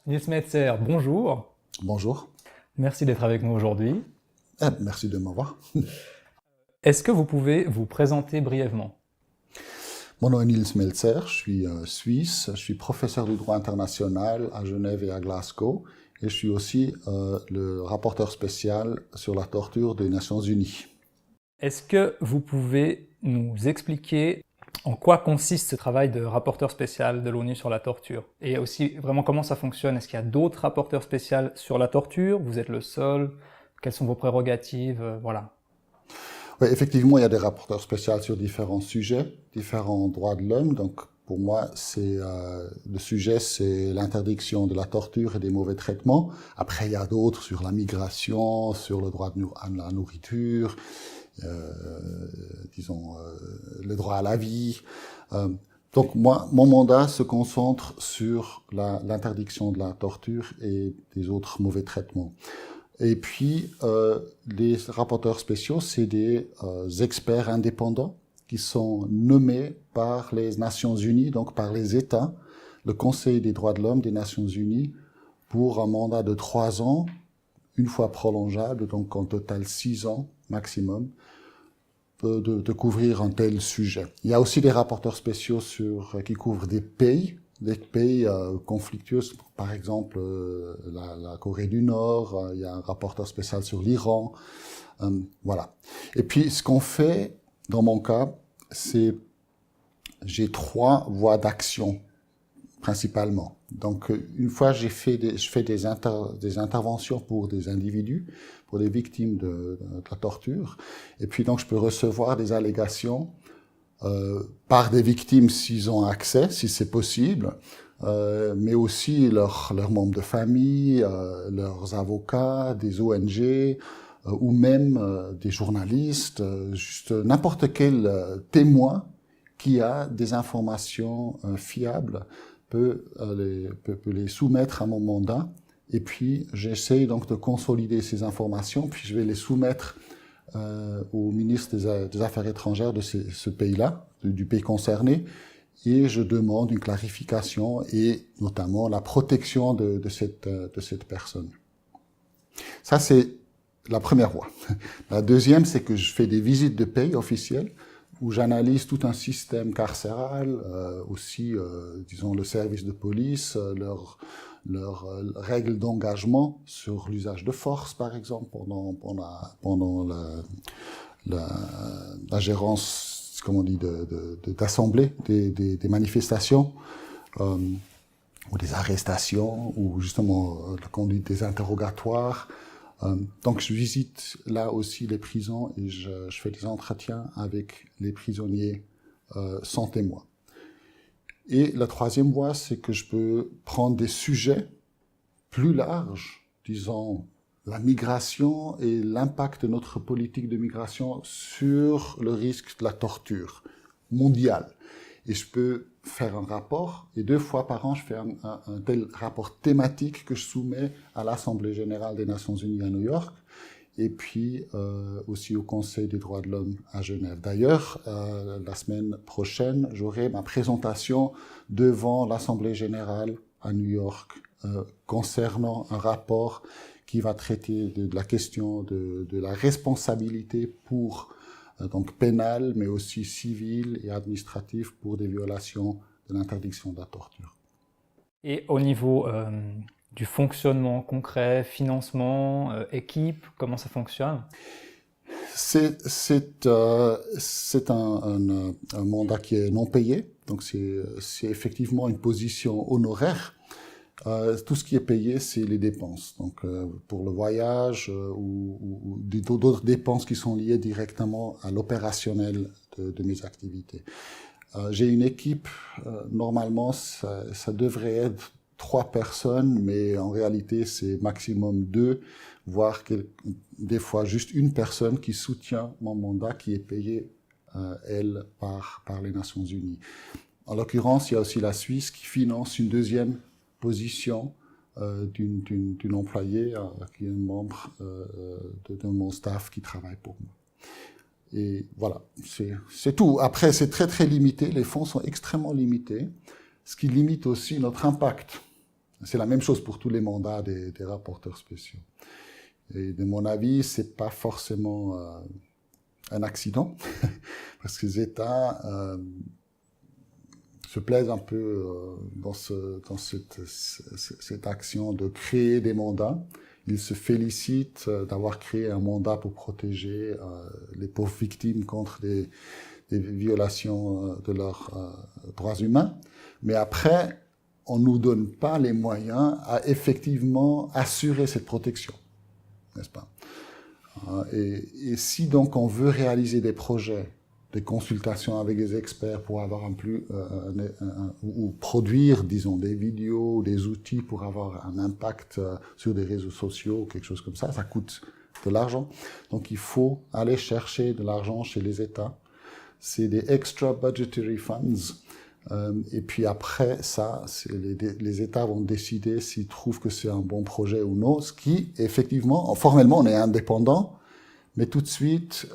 Nils Metzer, bonjour. Bonjour. Merci d'être avec nous aujourd'hui. Merci de m'avoir. Est-ce que vous pouvez vous présenter brièvement? Mon nom est Nils Melzer, je suis suisse, je suis professeur du droit international à Genève et à Glasgow et je suis aussi le rapporteur spécial sur la torture des Nations Unies. Est-ce que vous pouvez nous expliquer en quoi consiste ce travail de rapporteur spécial de l'ONU sur la torture? Et aussi vraiment comment ça fonctionne? Est-ce qu'il y a d'autres rapporteurs spéciaux sur la torture? Vous êtes le seul? Quelles sont vos prérogatives? Voilà. Oui, effectivement, il y a des rapporteurs spéciaux sur différents sujets, différents droits de l'homme. Donc, pour moi, le sujet, c'est l'interdiction de la torture et des mauvais traitements. Après, il y a d'autres sur la migration, sur le droit à la nourriture, le droit à la vie. Donc, moi, mon mandat se concentre sur l'interdiction de la torture et des autres mauvais traitements. Et puis, les rapporteurs spéciaux, c'est des experts indépendants qui sont nommés par les Nations Unies, donc par les États, le Conseil des droits de l'homme des Nations Unies, pour un mandat de 3 ans, une fois prolongeable, donc en total 6 ans maximum, de couvrir un tel sujet. Il y a aussi des rapporteurs spéciaux qui couvrent des pays conflictueux, par exemple la Corée du Nord, il y a un rapporteur spécial sur l'Iran, voilà. Et puis ce qu'on fait, dans mon cas, c'est j'ai 3 voies d'action principalement. Donc une fois je fais des interventions pour des individus, pour des victimes de la torture, et puis donc je peux recevoir des allégations par des victimes s'ils ont accès, si c'est possible, mais aussi leurs membres de famille, leurs avocats, des ONG, ou même des journalistes, juste n'importe quel témoin qui a des informations fiables peut les soumettre à mon mandat. Et puis j'essaye donc de consolider ces informations, puis je vais les soumettre au ministre des Affaires étrangères de ce pays-là, du pays concerné, et je demande une clarification et notamment la protection de cette personne. Ça, c'est la première voie. La deuxième, c'est que je fais des visites de pays officielles où j'analyse tout un système carcéral, aussi, disons, le service de police, leurs règles d'engagement sur l'usage de force, par exemple, pendant la gérance, comme on dit, d'assemblée des manifestations, ou des arrestations, ou justement la conduite des interrogatoires. Donc je visite là aussi les prisons et je fais des entretiens avec les prisonniers sans témoin. Et la troisième voie, c'est que je peux prendre des sujets plus larges, disons la migration et l'impact de notre politique de migration sur le risque de la torture mondiale. Et je peux faire un rapport, et 2 fois par an, je fais un tel rapport thématique que je soumets à l'Assemblée générale des Nations Unies à New York, et puis aussi au Conseil des droits de l'homme à Genève. D'ailleurs, la semaine prochaine, j'aurai ma présentation devant l'Assemblée générale à New York concernant un rapport qui va traiter de la question de la responsabilité donc pénale, mais aussi civile et administrative pour des violations de l'interdiction de la torture. Et au niveau du fonctionnement concret, financement, équipe, comment ça fonctionne? C'est un mandat qui est non payé, donc c'est effectivement une position honoraire. Tout ce qui est payé, c'est les dépenses. Donc, pour le voyage ou d'autres dépenses qui sont liées directement à l'opérationnel de mes activités. J'ai une équipe, normalement, ça devrait être 3 personnes, mais en réalité, c'est maximum 2, voire des fois juste une personne qui soutient mon mandat, qui est payée, elle, par les Nations Unies. En l'occurrence, il y a aussi la Suisse qui finance une deuxième position d'une employée qui est un membre de mon staff qui travaille pour moi. Et voilà, c'est tout. Après, c'est très très limité, les fonds sont extrêmement limités, ce qui limite aussi notre impact. C'est la même chose pour tous les mandats des rapporteurs spéciaux. Et de mon avis, c'est pas forcément un accident, parce que les États se plaisent un peu dans cette action de créer des mandats. Ils se félicitent d'avoir créé un mandat pour protéger les pauvres victimes contre des violations de leurs droits humains. Mais après, on ne nous donne pas les moyens à effectivement assurer cette protection, n'est-ce pas? Et si donc on veut réaliser des projets, des consultations avec des experts pour avoir ou produire, disons, des vidéos, des outils pour avoir un impact sur des réseaux sociaux, quelque chose comme ça coûte de l'argent. Donc il faut aller chercher de l'argent chez les États. C'est des extra budgetary funds. Et puis après ça, les États vont décider s'ils trouvent que c'est un bon projet ou non, ce qui, effectivement, formellement, on est indépendant, mais tout de suite,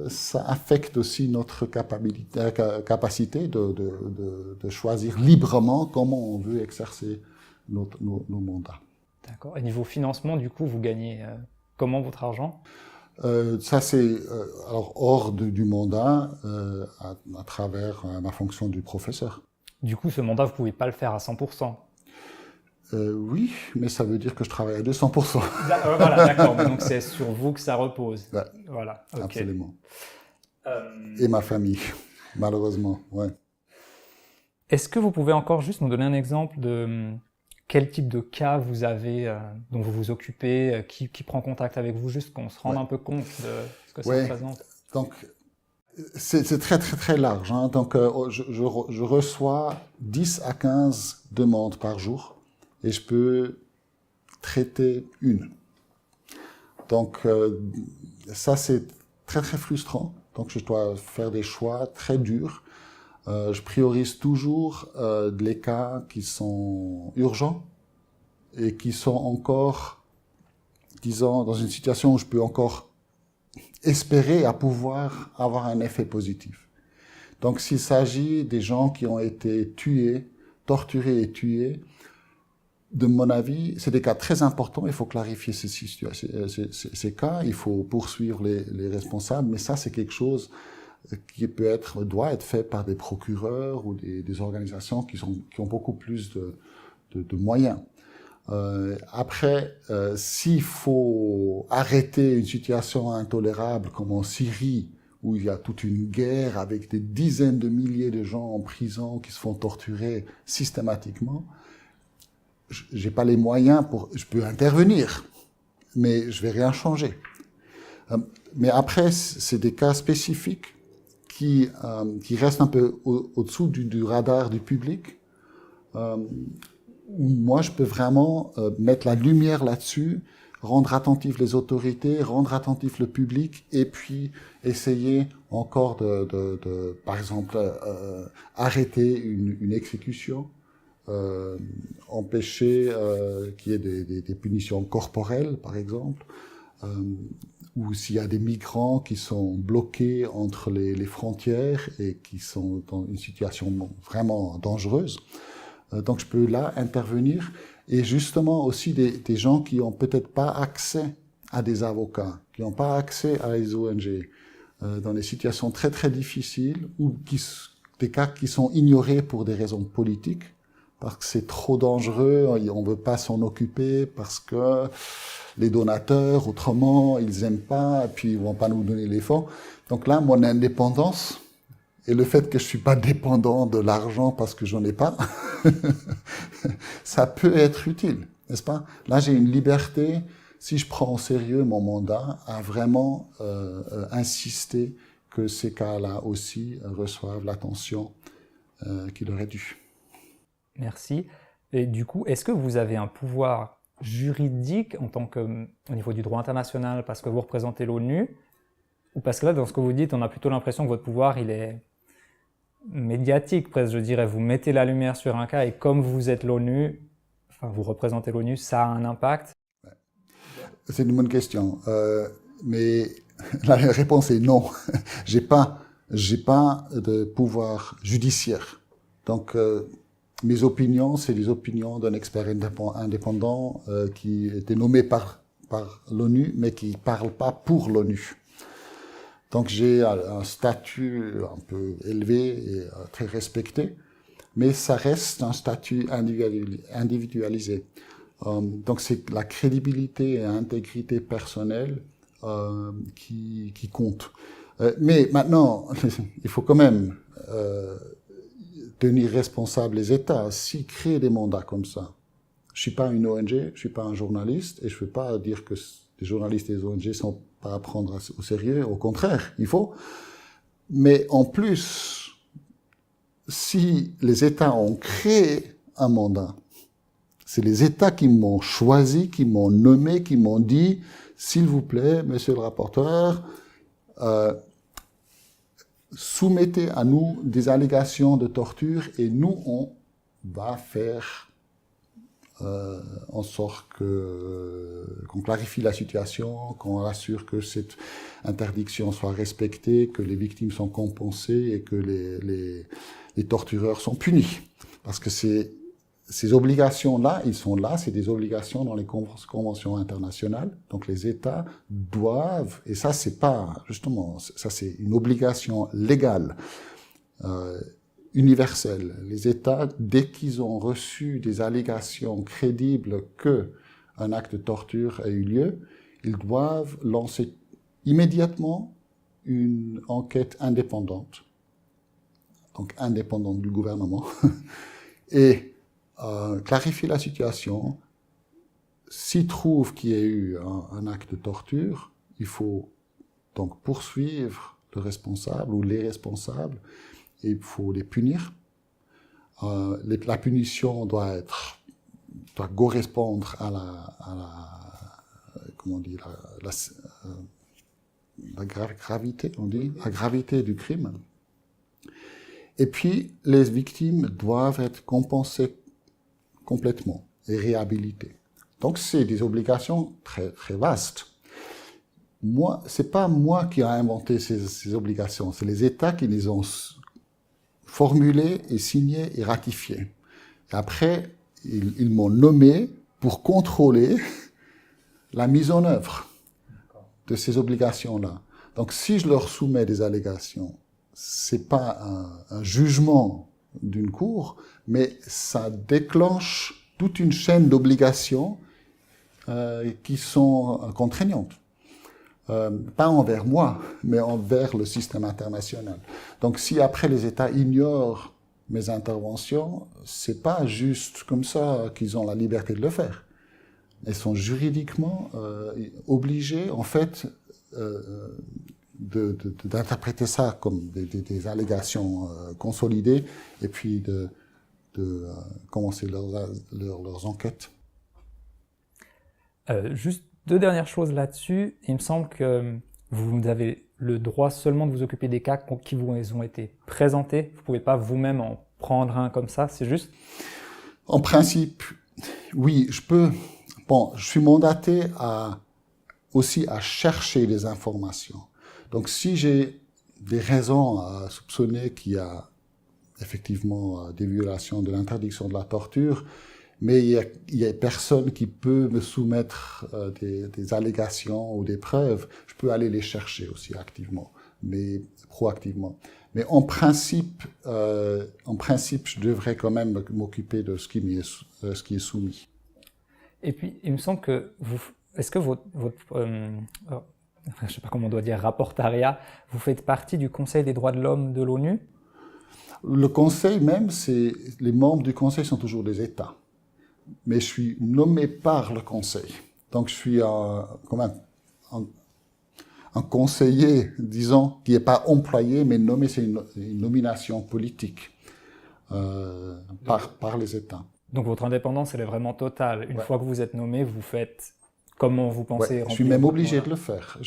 ça affecte aussi notre capacité de choisir librement comment on veut exercer nos mandats. D'accord. Et niveau financement, du coup, vous gagnez comment votre argent? Ça, c'est alors hors du mandat, à travers ma fonction du professeur. Du coup, ce mandat, vous ne pouvez pas le faire à 100%. Oui, mais ça veut dire que je travaille à 200%. Voilà, d'accord. Donc c'est sur vous que ça repose. Ouais, voilà. Okay. Absolument. Et ma famille, malheureusement. Ouais. Est-ce que vous pouvez encore juste nous donner un exemple de quel type de cas vous avez, dont vous vous occupez, qui prend contact avec vous, juste qu'on se rende un peu compte de ce que ça représente? Donc, c'est très, très, très large. Hein. Donc, je reçois 10 à 15 demandes par jour et je peux traiter une. Donc, ça, c'est très, très frustrant. Donc, je dois faire des choix très durs. Je priorise toujours les cas qui sont urgents et qui sont encore, disons, dans une situation où je peux encore espérer à pouvoir avoir un effet positif. Donc, s'il s'agit des gens qui ont été tués, torturés et tués, de mon avis, c'est des cas très importants. Il faut clarifier ces cas. Il faut poursuivre les responsables. Mais ça, c'est quelque chose qui doit être fait par des procureurs ou des organisations qui ont beaucoup plus de moyens. Après, s'il faut arrêter une situation intolérable comme en Syrie, où il y a toute une guerre avec des dizaines de milliers de gens en prison qui se font torturer systématiquement, j'ai pas les moyens je peux intervenir, mais je vais rien changer. Mais après, c'est des cas spécifiques qui restent un peu au-dessous du radar du public, où moi je peux vraiment mettre la lumière là-dessus, rendre attentif les autorités, rendre attentif le public, et puis essayer encore par exemple, arrêter une exécution, empêcher qu'il y ait des punitions corporelles, par exemple, ou s'il y a des migrants qui sont bloqués entre les frontières et qui sont dans une situation vraiment dangereuse. Donc je peux là intervenir. Et justement aussi des gens qui n'ont peut-être pas accès à des avocats, qui n'ont pas accès à les ONG, dans des situations très très difficiles, ou des cas qui sont ignorés pour des raisons politiques, parce que c'est trop dangereux, on ne veut pas s'en occuper, parce que les donateurs, autrement, ils aiment pas, et puis ils vont pas nous donner les fonds. Donc là, mon indépendance, et le fait que je suis pas dépendant de l'argent parce que j'en ai pas, ça peut être utile, n'est-ce pas? Là, j'ai une liberté, si je prends au sérieux mon mandat, à vraiment insister que ces cas-là aussi reçoivent l'attention qu'il aurait dû. Merci. Et du coup, est-ce que vous avez un pouvoir juridique au niveau du droit international parce que vous représentez l'ONU, ou parce que là, dans ce que vous dites, on a plutôt l'impression que votre pouvoir, il est médiatique presque, je dirais. Vous mettez la lumière sur un cas et comme vous êtes l'ONU, enfin vous représentez l'ONU, ça a un impact? C'est une bonne question, mais la réponse est non. J'ai pas de pouvoir judiciaire. Donc mes opinions, c'est les opinions d'un expert indépendant qui était nommé par l'ONU, mais qui ne parle pas pour l'ONU. Donc j'ai un statut un peu élevé et très respecté, mais ça reste un statut individualisé. Donc c'est la crédibilité et l'intégrité personnelle qui compte. Mais maintenant, il faut quand même tenir responsables les États. S'ils créent des mandats comme ça, je suis pas une ONG, je suis pas un journaliste, et je ne veux pas dire que les journalistes et les ONG sont pas à prendre au sérieux. Au contraire, il faut. Mais en plus, si les États ont créé un mandat, c'est les États qui m'ont choisi, qui m'ont nommé, qui m'ont dit, s'il vous plaît, monsieur le rapporteur, soumettez à nous des allégations de torture et nous, on va faire en sorte qu'on clarifie la situation, qu'on assure que cette interdiction soit respectée, que les victimes sont compensées et que les tortureurs sont punis. Parce que ces obligations-là, ils sont là, c'est des obligations dans les conventions internationales. Donc les États doivent, et ça c'est pas, justement, ça c'est une obligation légale, universelle. Les États, dès qu'ils ont reçu des allégations crédibles que un acte de torture a eu lieu, ils doivent lancer immédiatement une enquête indépendante, donc indépendante du gouvernement, et clarifier la situation. S'ils trouvent qu'il y a eu un acte de torture, il faut donc poursuivre le responsable ou les responsables et il faut les punir. La punition doit correspondre à la gravité, on dit, la gravité du crime. Et puis, les victimes doivent être compensées complètement et réhabilitées. Donc, c'est des obligations très, très vastes. C'est pas moi qui ai inventé ces obligations, c'est les États qui les ont formulées et signées et ratifiées. Et après, ils m'ont nommé pour contrôler la mise en œuvre de ces obligations-là. Donc, si je leur soumets des allégations, c'est pas un jugement d'une cour, mais ça déclenche toute une chaîne d'obligations qui sont contraignantes. Pas envers moi, mais envers le système international. Donc si après les États ignorent mes interventions, c'est pas juste comme ça qu'ils ont la liberté de le faire. Ils sont juridiquement obligés, en fait, d'interpréter ça comme des allégations consolidées et puis de commencer leurs enquêtes. Juste deux dernières choses là-dessus. Il me semble que vous avez le droit seulement de vous occuper des cas qui vous ont été présentés. Vous ne pouvez pas vous-même en prendre un comme ça, c'est juste? En principe, oui, je peux. Bon, je suis mandaté aussi à chercher des informations. Donc, si j'ai des raisons à soupçonner qu'il y a effectivement des violations de l'interdiction de la torture, mais il y a personne qui peut me soumettre des allégations ou des preuves, je peux aller les chercher aussi activement, mais proactivement. Mais en principe, je devrais quand même m'occuper de ce qui est soumis. Et puis, il me semble que est-ce que votre je ne sais pas comment on doit dire, rapportariat, vous faites partie du Conseil des droits de l'homme de l'ONU? Le Conseil même, les membres du Conseil sont toujours des États. Mais je suis nommé par le Conseil. Donc je suis comme un conseiller, disons, qui n'est pas employé, mais nommé, c'est une nomination politique par les États. Donc votre indépendance, elle est vraiment totale. Une fois que vous êtes nommé, vous faites comment vous pensez remplir. Je suis même obligé de le faire.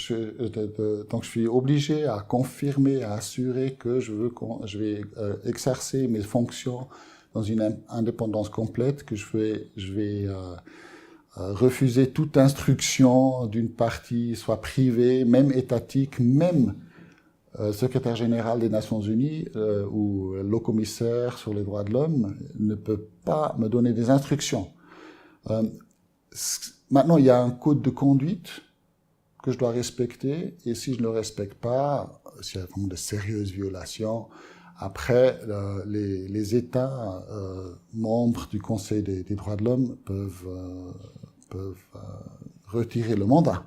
Donc je suis obligé à confirmer, à assurer que je vais exercer mes fonctions dans une indépendance complète, que je vais refuser toute instruction d'une partie, soit privée, même étatique, même secrétaire général des Nations Unies ou le haut commissaire sur les droits de l'homme ne peut pas me donner des instructions. Maintenant, il y a un code de conduite que je dois respecter, et si je ne le respecte pas, s'il y a vraiment de sérieuses violations, après, les États membres du Conseil des droits de l'homme peuvent retirer le mandat.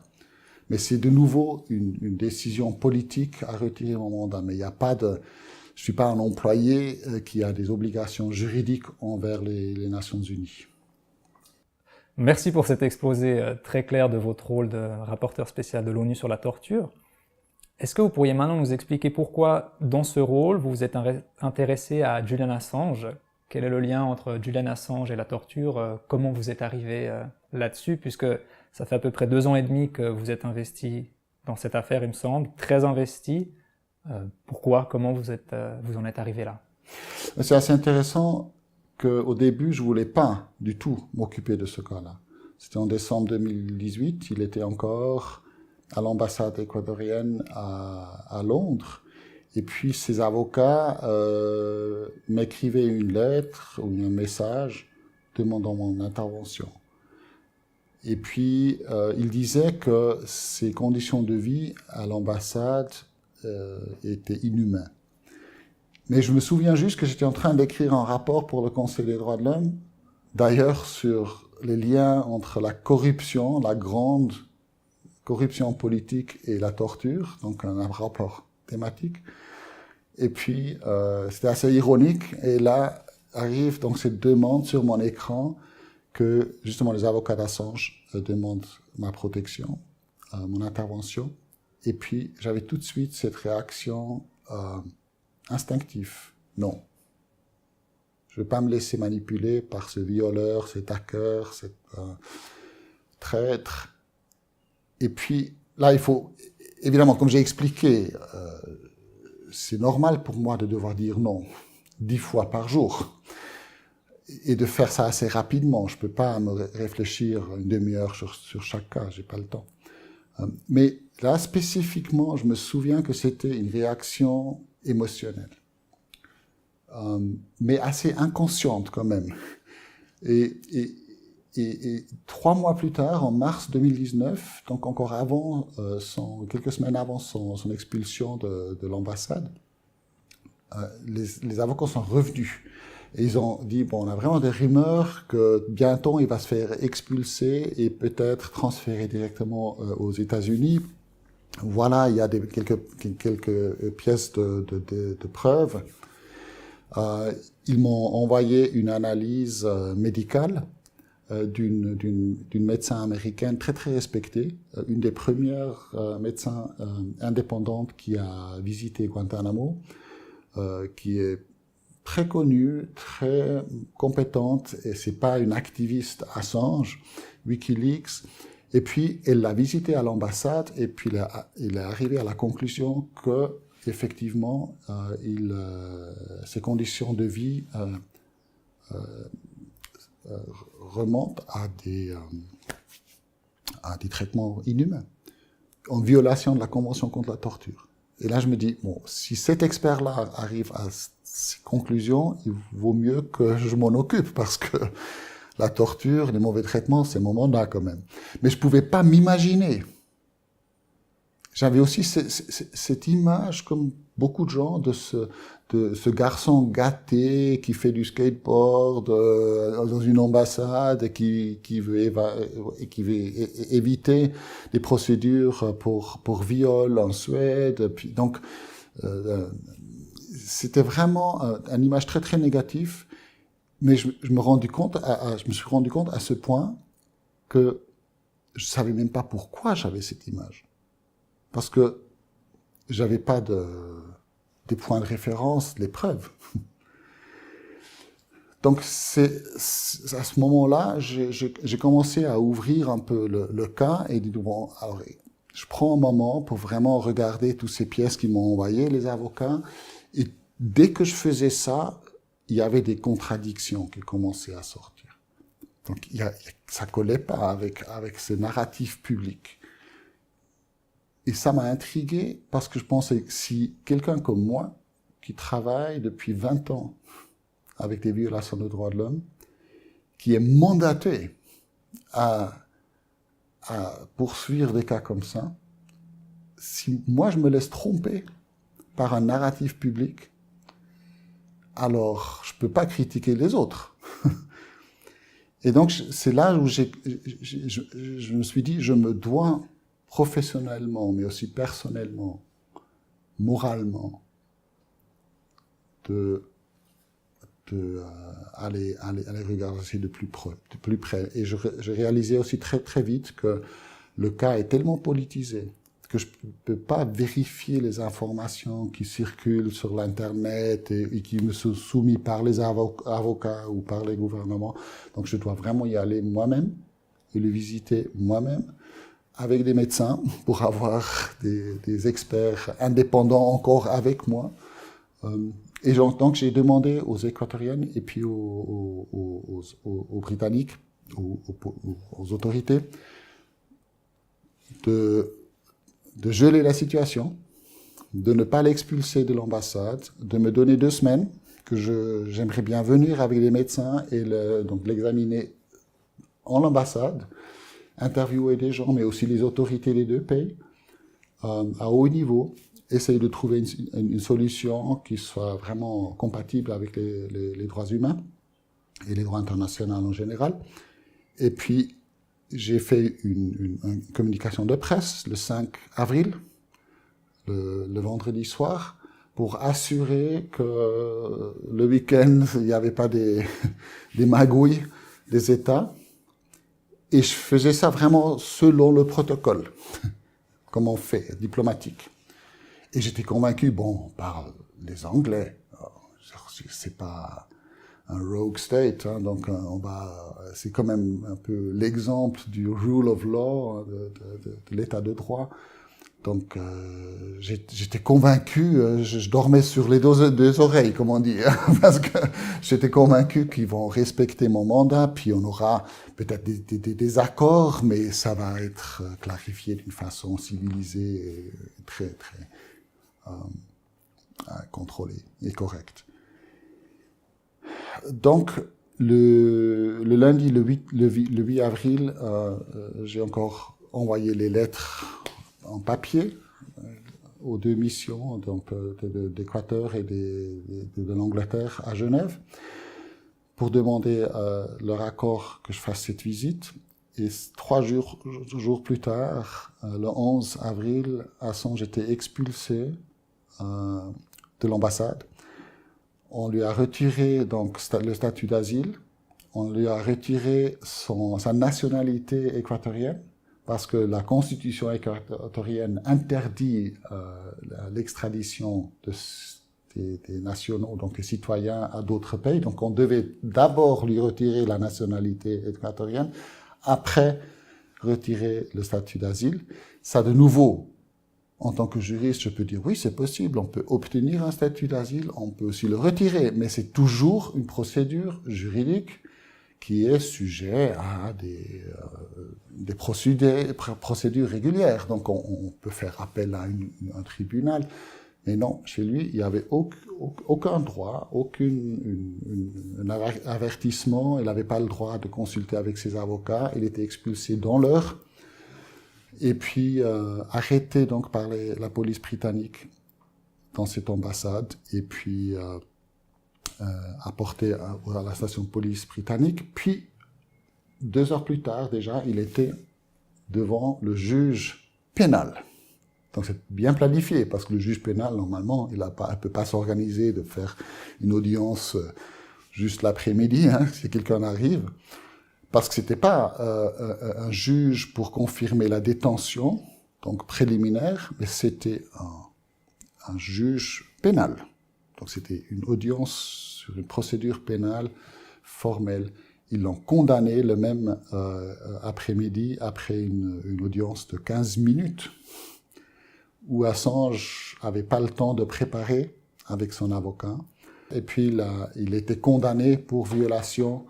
Mais c'est de nouveau une décision politique à retirer mon mandat. Mais il n'y a pas de... Je ne suis pas un employé qui a des obligations juridiques envers les Nations Unies. Merci pour cet exposé très clair de votre rôle de rapporteur spécial de l'ONU sur la torture. Est-ce que vous pourriez maintenant nous expliquer pourquoi, dans ce rôle, vous vous êtes intéressé à Julian Assange? Quel est le lien entre Julian Assange et la torture? Comment vous êtes arrivé là-dessus? Puisque ça fait à peu près 2 ans et demi que vous êtes investi dans cette affaire, il me semble, très investi. Pourquoi? Comment vous en êtes arrivé là? C'est assez intéressant qu'au début, je voulais pas du tout m'occuper de ce cas-là. C'était en décembre 2018, il était encore à l'ambassade équatorienne à Londres. Et puis, ses avocats m'écrivaient une lettre ou un message demandant mon intervention. Et puis, il disait que ses conditions de vie à l'ambassade étaient inhumaines. Mais je me souviens juste que j'étais en train d'écrire un rapport pour le Conseil des droits de l'homme, d'ailleurs sur les liens entre la corruption, la grande corruption politique et la torture, donc un rapport thématique. Et puis, c'était assez ironique, et là arrive donc cette demande sur mon écran que justement les avocats d'Assange demandent ma protection, mon intervention. Et puis, j'avais tout de suite cette réaction instinctive. Non. Je ne vais pas me laisser manipuler par ce violeur, cet hacker, cet traître. Et puis, là, il faut... Évidemment, comme j'ai expliqué, c'est normal pour moi de devoir dire non 10 fois par jour. Et de faire ça assez rapidement. Je ne peux pas me réfléchir une demi-heure sur chaque cas, je n'ai pas le temps. Mais là, spécifiquement, je me souviens que c'était une réaction émotionnelle. Mais assez inconsciente quand même. Et 3 mois plus tard, en mars 2019, donc encore avant, quelques semaines avant son expulsion de l'ambassade, les avocats sont revenus. Et ils ont dit, bon, on a vraiment des rumeurs que bientôt il va se faire expulser et peut-être transférer directement aux États-Unis. Voilà, il y a quelques pièces de preuves. Ils m'ont envoyé une analyse médicale d'une médecin américaine très très respectée, une des premières médecins indépendantes qui a visité Guantanamo, qui est très connue, très compétente, et c'est pas une activiste Assange, Wikileaks. Et puis, elle l'a visité à l'ambassade, et puis il est arrivé à la conclusion que, effectivement, ses conditions de vie remontent à des traitements inhumains, en violation de la Convention contre la torture. Et là, je me dis, bon, si cet expert-là arrive à ces conclusions, il vaut mieux que je m'en occupe, parce que la torture, les mauvais traitements, c'est mon mandat quand même. Mais je pouvais pas m'imaginer. J'avais aussi cette image, comme beaucoup de gens, de ce garçon gâté qui fait du skateboard dans une ambassade et qui veut éviter des procédures pour viol en Suède. Puis, donc, c'était vraiment une image très très négative. Mais je me suis rendu compte à ce point que je savais même pas pourquoi j'avais cette image. Parce que j'avais pas des points de référence, les preuves. Donc c'est à ce moment-là, j'ai commencé à ouvrir un peu le cas et dit bon, alors je prends un moment pour vraiment regarder toutes ces pièces qu'ils m'ont envoyées, les avocats, et dès que je faisais ça, il y avait des contradictions qui commençaient à sortir. Donc ça collait pas avec ce narratif public. Et ça m'a intrigué parce que je pensais que si quelqu'un comme moi, qui travaille depuis 20 ans avec des violations de droits de l'homme, qui est mandaté à poursuivre des cas comme ça, si moi je me laisse tromper par un narratif public, alors je ne peux pas critiquer les autres. Et donc c'est là où je me suis dit, je me dois professionnellement, mais aussi personnellement, moralement, aller regarder de plus près. Et je réalisais aussi très très vite que le cas est tellement politisé que je ne peux pas vérifier les informations qui circulent sur l'Internet et qui me sont soumises par les avocats ou par les gouvernements. Donc je dois vraiment y aller moi-même et le visiter moi-même avec des médecins pour avoir des experts indépendants encore avec moi. Et donc j'ai demandé aux Équatoriennes et puis aux Britanniques, aux autorités, de geler la situation, de ne pas l'expulser de l'ambassade, de me donner 2 semaines, que j'aimerais bien venir avec les médecins et donc l'examiner en l'ambassade, interviewer des gens, mais aussi les autorités des 2 pays, à haut niveau, essayer de trouver une solution qui soit vraiment compatible avec les droits humains et les droits internationaux en général. Et puis, j'ai fait une communication de presse le 5 avril, le vendredi soir, pour assurer que le week-end, il n'y avait pas des magouilles des États. Et je faisais ça vraiment selon le protocole, comme on fait, diplomatique. Et j'étais convaincu, bon, on parle les Anglais, c'est pas un rogue state, hein, donc c'est quand même un peu l'exemple du rule of law, de l'état de droit. Donc j'étais convaincu, je dormais sur les 2 oreilles, comme on dit, hein, parce que j'étais convaincu qu'ils vont respecter mon mandat, puis on aura peut-être des accords, mais ça va être clarifié d'une façon civilisée et très contrôlée et correcte. Donc, le lundi, le 8 avril, j'ai encore envoyé les lettres en papier aux 2 missions, donc d'Équateur et de l'Angleterre à Genève, pour demander leur accord que je fasse cette visite. Et 3 jours plus tard, le 11 avril, Assange était expulsé de l'ambassade. On lui a retiré donc le statut d'asile, on lui a retiré sa nationalité équatorienne, parce que la constitution équatorienne interdit l'extradition des nationaux, donc des citoyens, à d'autres pays. Donc on devait d'abord lui retirer la nationalité équatorienne, après retirer le statut d'asile. Ça, de nouveau, en tant que juriste, je peux dire oui, c'est possible, on peut obtenir un statut d'asile, on peut aussi le retirer, mais c'est toujours une procédure juridique qui est sujet à des procédures régulières. Donc on peut faire appel à un tribunal, mais non, chez lui, il n'y avait aucun droit, aucun avertissement, il n'avait pas le droit de consulter avec ses avocats, il était expulsé dans l'heure. Et puis arrêté donc par la police britannique dans cette ambassade, et puis apporté à la station de police britannique. Puis 2 heures plus tard déjà, il était devant le juge pénal. Donc c'est bien planifié, parce que le juge pénal, normalement, il ne peut pas s'organiser de faire une audience juste l'après-midi, hein, si quelqu'un arrive. Parce que c'était pas un juge pour confirmer la détention, donc préliminaire, mais c'était un juge pénal. Donc c'était une audience sur une procédure pénale formelle. Ils l'ont condamné le même après-midi, après une audience de 15 minutes, où Assange n'avait pas le temps de préparer avec son avocat. Et puis là, il était condamné pour violation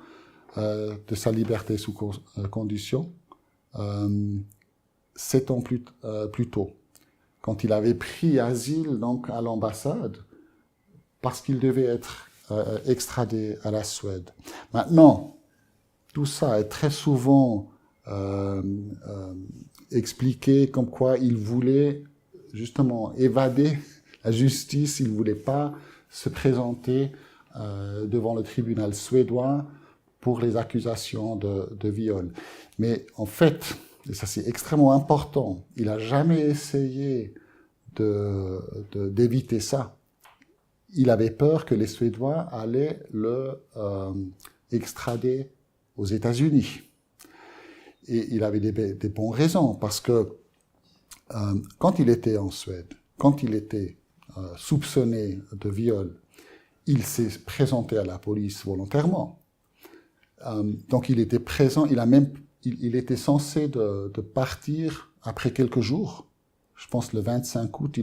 de sa liberté sous condition 7 ans plus tôt. quand il avait pris asile donc, à l'ambassade, parce qu'il devait être extradé à la Suède. Maintenant, tout ça est très souvent expliqué comme quoi il voulait justement évader la justice, il ne voulait pas se présenter devant le tribunal suédois pour les accusations de viol. Mais en fait, et ça c'est extrêmement important, il n'a jamais essayé d'éviter ça. Il avait peur que les Suédois allaient le extrader aux États-Unis. Et il avait des bonnes raisons, parce que quand il était en Suède, quand il était soupçonné de viol, il s'est présenté à la police volontairement. Donc il était présent, il était censé de partir après quelques jours. Je pense le 25 août,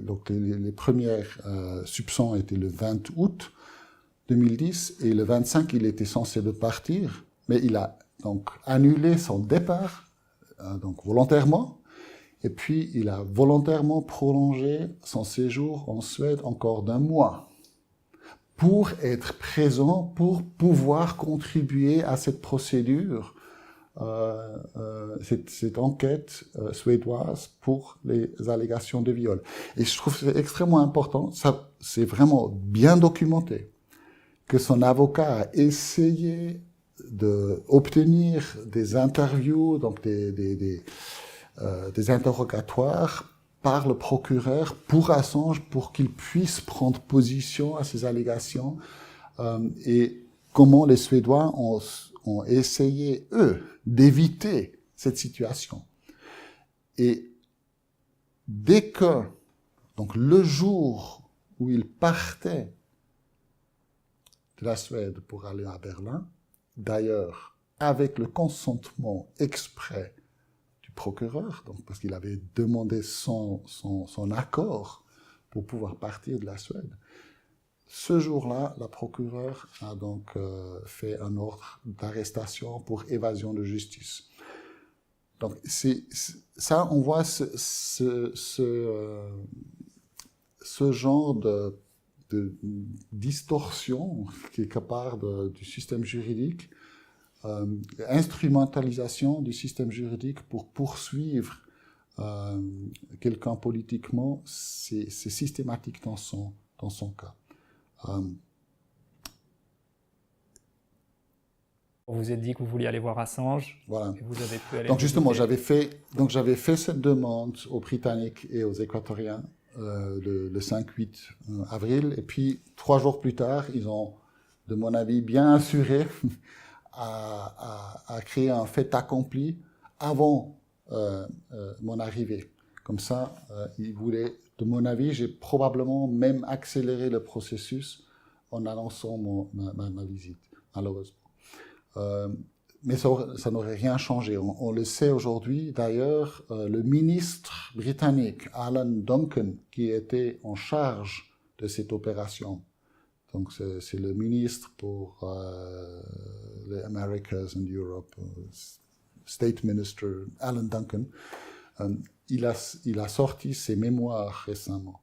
donc les premières soupçons étaient le 20 août 2010, et le 25, il était censé de partir, mais il a donc annulé son départ, donc volontairement, et puis il a volontairement prolongé son séjour en Suède encore d'1 mois, pour être présent, pour pouvoir contribuer à cette procédure, cette enquête suédoise pour les allégations de viol. Et je trouve que c'est extrêmement important, ça c'est vraiment bien documenté, que son avocat a essayé d'obtenir des interviews, donc des interrogatoires par le procureur pour Assange, pour qu'il puisse prendre position à ces allégations, et comment les Suédois ont essayé, eux, d'éviter cette situation. Et dès que, donc le jour où il partait de la Suède pour aller à Berlin, d'ailleurs avec le consentement exprès du procureur, donc parce qu'il avait demandé son accord pour pouvoir partir de la Suède, ce jour-là, la procureure a donc fait un ordre d'arrestation pour évasion de justice. Donc ça, on voit ce genre de distorsion quelque part du système juridique, instrumentalisation du système juridique pour poursuivre quelqu'un politiquement, c'est systématique dans son cas. Vous vous êtes dit que vous vouliez aller voir Assange, voilà. Et vous avez pu aller. Donc justement, j'avais fait cette demande aux Britanniques et aux Équatoriens le 5-8 avril, et puis 3 jours plus tard, ils ont, de mon avis, bien assuré à créer un fait accompli avant mon arrivée. Comme ça, ils voulaient, de mon avis, j'ai probablement même accéléré le processus en annonçant ma visite, malheureusement. Mais ça n'aurait rien changé. On le sait aujourd'hui, d'ailleurs, le ministre britannique, Alan Duncan, qui était en charge de cette opération, donc c'est le ministre pour les Americas and Europe, State Minister Alan Duncan, il a sorti ses mémoires récemment.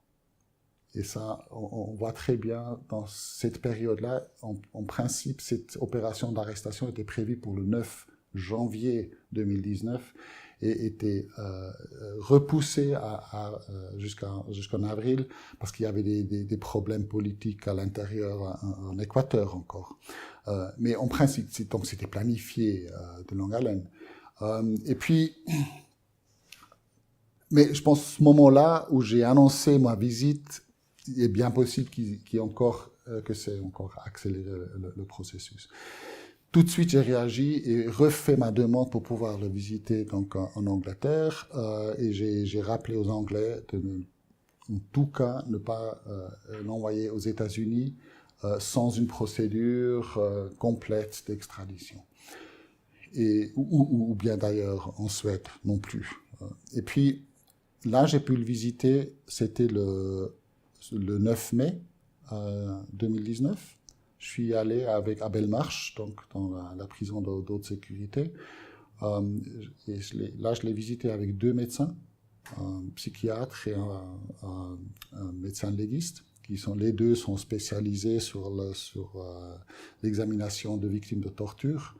Et ça, on voit très bien dans cette période-là, en principe, cette opération d'arrestation était prévue pour le 9 janvier 2019 et était repoussée jusqu'en avril parce qu'il y avait des problèmes politiques à l'intérieur en Équateur encore. Mais en principe, donc c'était planifié de longue haleine. Et puis, mais je pense ce moment-là où j'ai annoncé ma visite, il est bien possible que c'est encore accéléré le processus. Tout de suite, j'ai réagi et refait ma demande pour pouvoir le visiter donc en Angleterre, et j'ai rappelé aux Anglais de en tout cas ne pas l'envoyer aux États-Unis sans une procédure complète d'extradition. Ou bien d'ailleurs en Suède non plus. Et puis là, j'ai pu le visiter, c'était le 9 mai 2019. Je suis allé avec Abelmarsh, donc dans la prison de haute sécurité. Et là, je l'ai visité avec 2 médecins un psychiatre et un médecin légiste, les deux sont spécialisés sur l'examination de victimes de torture.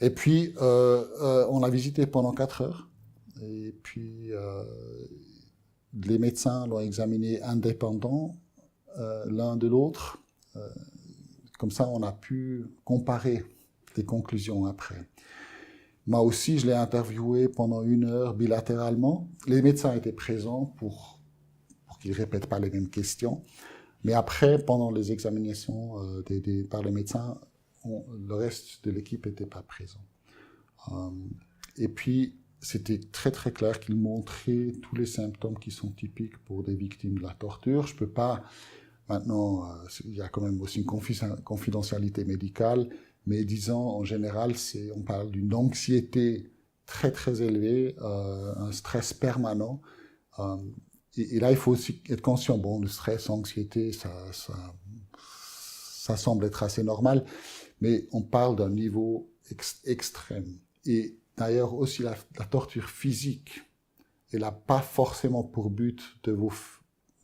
Et puis, on l'a visité pendant 4 heures. Et puis, les médecins l'ont examiné indépendant l'un de l'autre. Comme ça, on a pu comparer les conclusions après. Moi aussi, je l'ai interviewé pendant 1 heure bilatéralement. Les médecins étaient présents pour qu'ils ne répètent pas les mêmes questions. Mais après, pendant les examinations par les médecins, le reste de l'équipe n'était pas présent. Et puis, c'était très très clair qu'il montrait tous les symptômes qui sont typiques pour des victimes de la torture. Je ne peux pas, maintenant, il y a quand même aussi une confidentialité médicale, mais disons, en général, on parle d'une anxiété très très élevée, un stress permanent. Et là, il faut aussi être conscient, bon, le stress, l'anxiété, ça semble être assez normal, mais on parle d'un niveau extrême. Et d'ailleurs, aussi la torture physique, elle n'a pas forcément pour but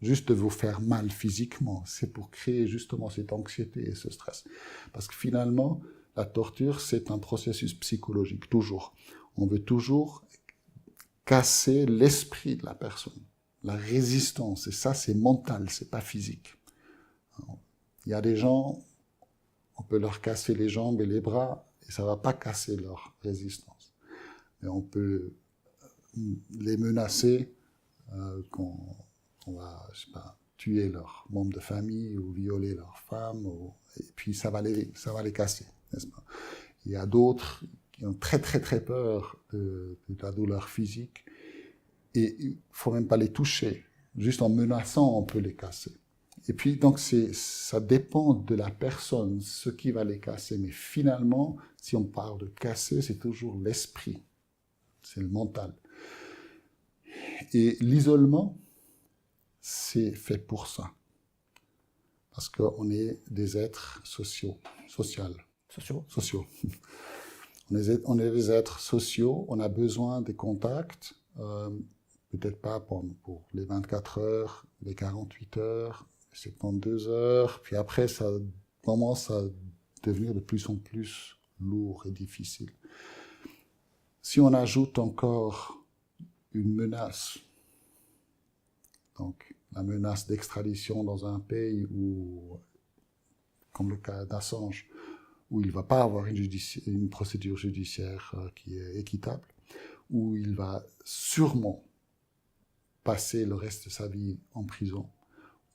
juste de vous faire mal physiquement. C'est pour créer justement cette anxiété et ce stress. Parce que finalement, la torture, c'est un processus psychologique, toujours. On veut toujours casser l'esprit de la personne. La résistance, et ça, c'est mental, c'est pas physique. Il y a des gens, on peut leur casser les jambes et les bras, et ça va pas casser leur résistance. Mais on peut les menacer qu'on va, je sais pas, tuer leurs membres de famille ou violer leurs femmes, et puis ça va les casser, n'est-ce pas? Il y a d'autres qui ont très très très peur de la douleur physique, et il ne faut même pas les toucher. Juste en menaçant, on peut les casser. Et puis, donc, ça dépend de la personne, ce qui va les casser. Mais finalement, si on parle de casser, c'est toujours l'esprit. C'est le mental. Et l'isolement, c'est fait pour ça. Parce qu'on est des êtres sociaux. On est des êtres sociaux, on a besoin des contacts. Peut-être pas pour les 24 heures, les 48 heures, les 72 heures. Puis après, ça commence à devenir de plus en plus lourd et difficile. Si on ajoute encore une menace, donc la menace d'extradition dans un pays où, comme le cas d'Assange, où il ne va pas avoir une procédure judiciaire qui est équitable, où il va sûrement passer le reste de sa vie en prison.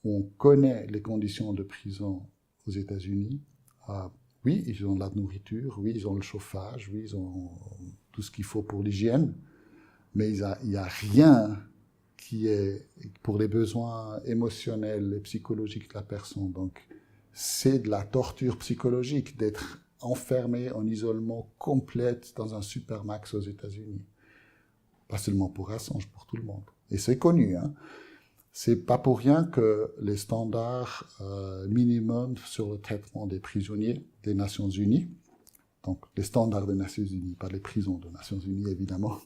On connaît les conditions de prison aux États-Unis. Oui, ils ont de la nourriture, oui, ils ont le chauffage, oui, ils ont tout ce qu'il faut pour l'hygiène, mais il n'y a rien qui est pour les besoins émotionnels et psychologiques de la personne. Donc, c'est de la torture psychologique d'être enfermé en isolement complet dans un supermax aux États-Unis. Pas seulement pour Assange, pour tout le monde. Et c'est connu, hein. C'est pas pour rien que les standards minimums sur le traitement des prisonniers des Nations Unies, donc les standards des Nations Unies, pas les prisons des Nations Unies évidemment,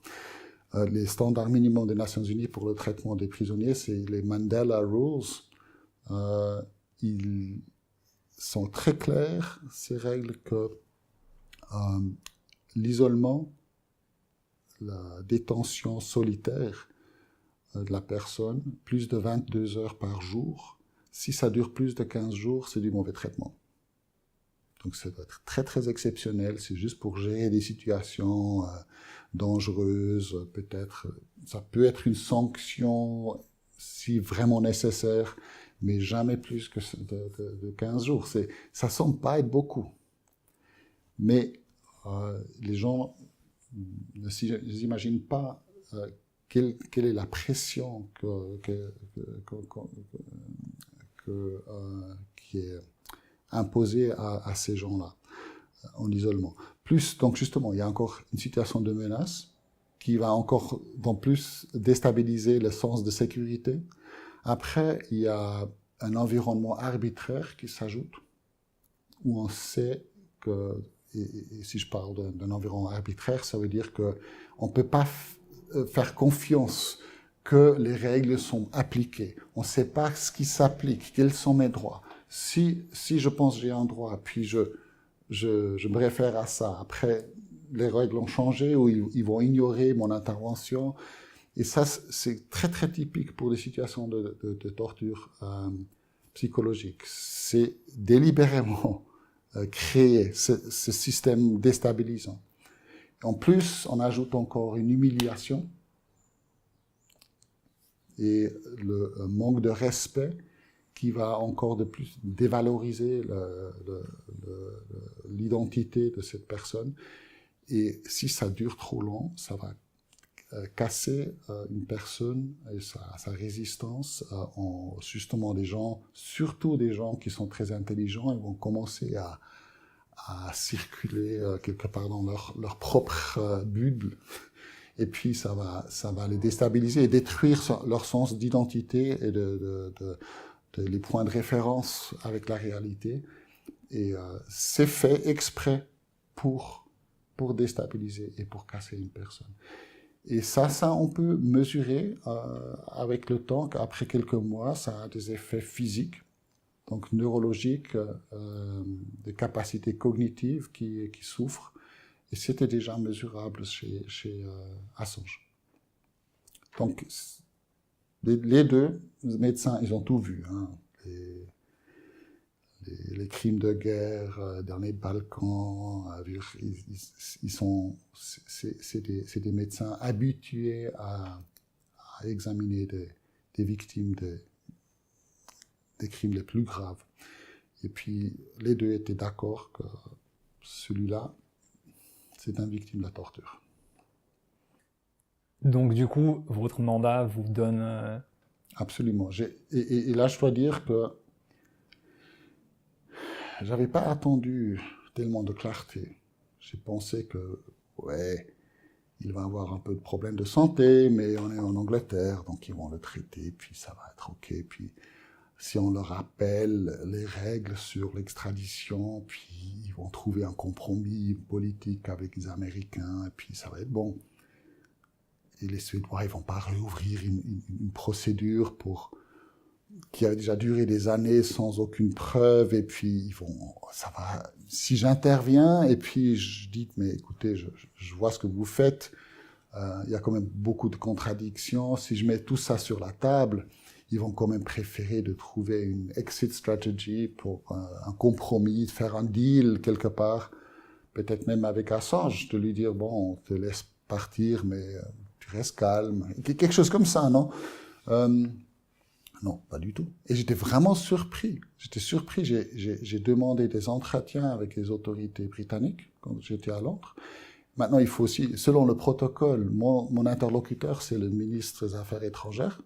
les standards minimums des Nations Unies pour le traitement des prisonniers, c'est les Mandela Rules. Ils sont très clairs, ces règles, que l'isolement, la détention solitaire de la personne, plus de 22 heures par jour, si ça dure plus de 15 jours, c'est du mauvais traitement. Donc ça doit être très très exceptionnel, c'est juste pour gérer des situations dangereuses, peut-être. Ça peut être une sanction si vraiment nécessaire, mais jamais plus que de 15 jours. Ça semble pas être beaucoup. Mais les gens ne s'imaginent pas quelle est la pression qui est imposée à ces gens-là en isolement. Plus, donc justement, il y a encore une situation de menace qui va encore en plus déstabiliser le sens de sécurité. Après, il y a un environnement arbitraire qui s'ajoute, où on sait que, et si je parle d'un environnement arbitraire, ça veut dire qu'on ne peut pas faire confiance que les règles sont appliquées. On ne sait pas ce qui s'applique, quels sont mes droits. Si je pense que j'ai un droit, puis je me réfère à ça, après les règles ont changé ou ils vont ignorer mon intervention. Et ça, c'est très très typique pour des situations de torture psychologique. C'est délibérément créer ce système déstabilisant. En plus, on ajoute encore une humiliation et le manque de respect qui va encore de plus dévaloriser l'identité de cette personne. Et si ça dure trop long, ça va casser une personne et sa résistance en justement des gens, surtout des gens qui sont très intelligents, ils vont commencer à circuler quelque part dans leur propre bulle. Et puis ça va les déstabiliser et détruire leur sens d'identité et les points de référence avec la réalité. Et c'est fait exprès pour déstabiliser et pour casser une personne. Et ça on peut mesurer avec le temps qu'après quelques mois, ça a des effets physiques, donc neurologiques, des capacités cognitives qui souffrent. Et c'était déjà mesurable chez Assange. Donc, les deux médecins, ils ont tout vu. Hein. Les crimes de guerre dans les Balkans, c'est des médecins habitués à examiner des victimes des crimes les plus graves. Et puis, les deux étaient d'accord que celui-là, c'est une victime de la torture. Donc du coup, votre mandat vous donne... Absolument. Et là, je dois dire que j'avais pas attendu tellement de clarté. J'ai pensé que, ouais, il va avoir un peu de problèmes de santé, mais on est en Angleterre, donc ils vont le traiter, puis ça va être OK. Puis si on leur rappelle les règles sur l'extradition, puis ils vont trouver un compromis politique avec les Américains, et puis ça va être bon. Et les Suédois, ils vont pas réouvrir une procédure qui a déjà duré des années sans aucune preuve, et puis ça va. Si j'interviens et puis je dis, mais écoutez, je vois ce que vous faites, il y a quand même beaucoup de contradictions. Si je mets tout ça sur la table, ils vont quand même préférer de trouver une exit strategy pour un compromis, de faire un deal quelque part, peut-être même avec Assange, de lui dire, bon, on te laisse partir, mais tu restes calme. Quelque chose comme ça, non? Non, pas du tout. Et j'étais vraiment surpris. J'étais surpris. J'ai demandé des entretiens avec les autorités britanniques quand j'étais à Londres. Maintenant, il faut aussi, selon le protocole, mon interlocuteur, c'est le ministre des Affaires étrangères.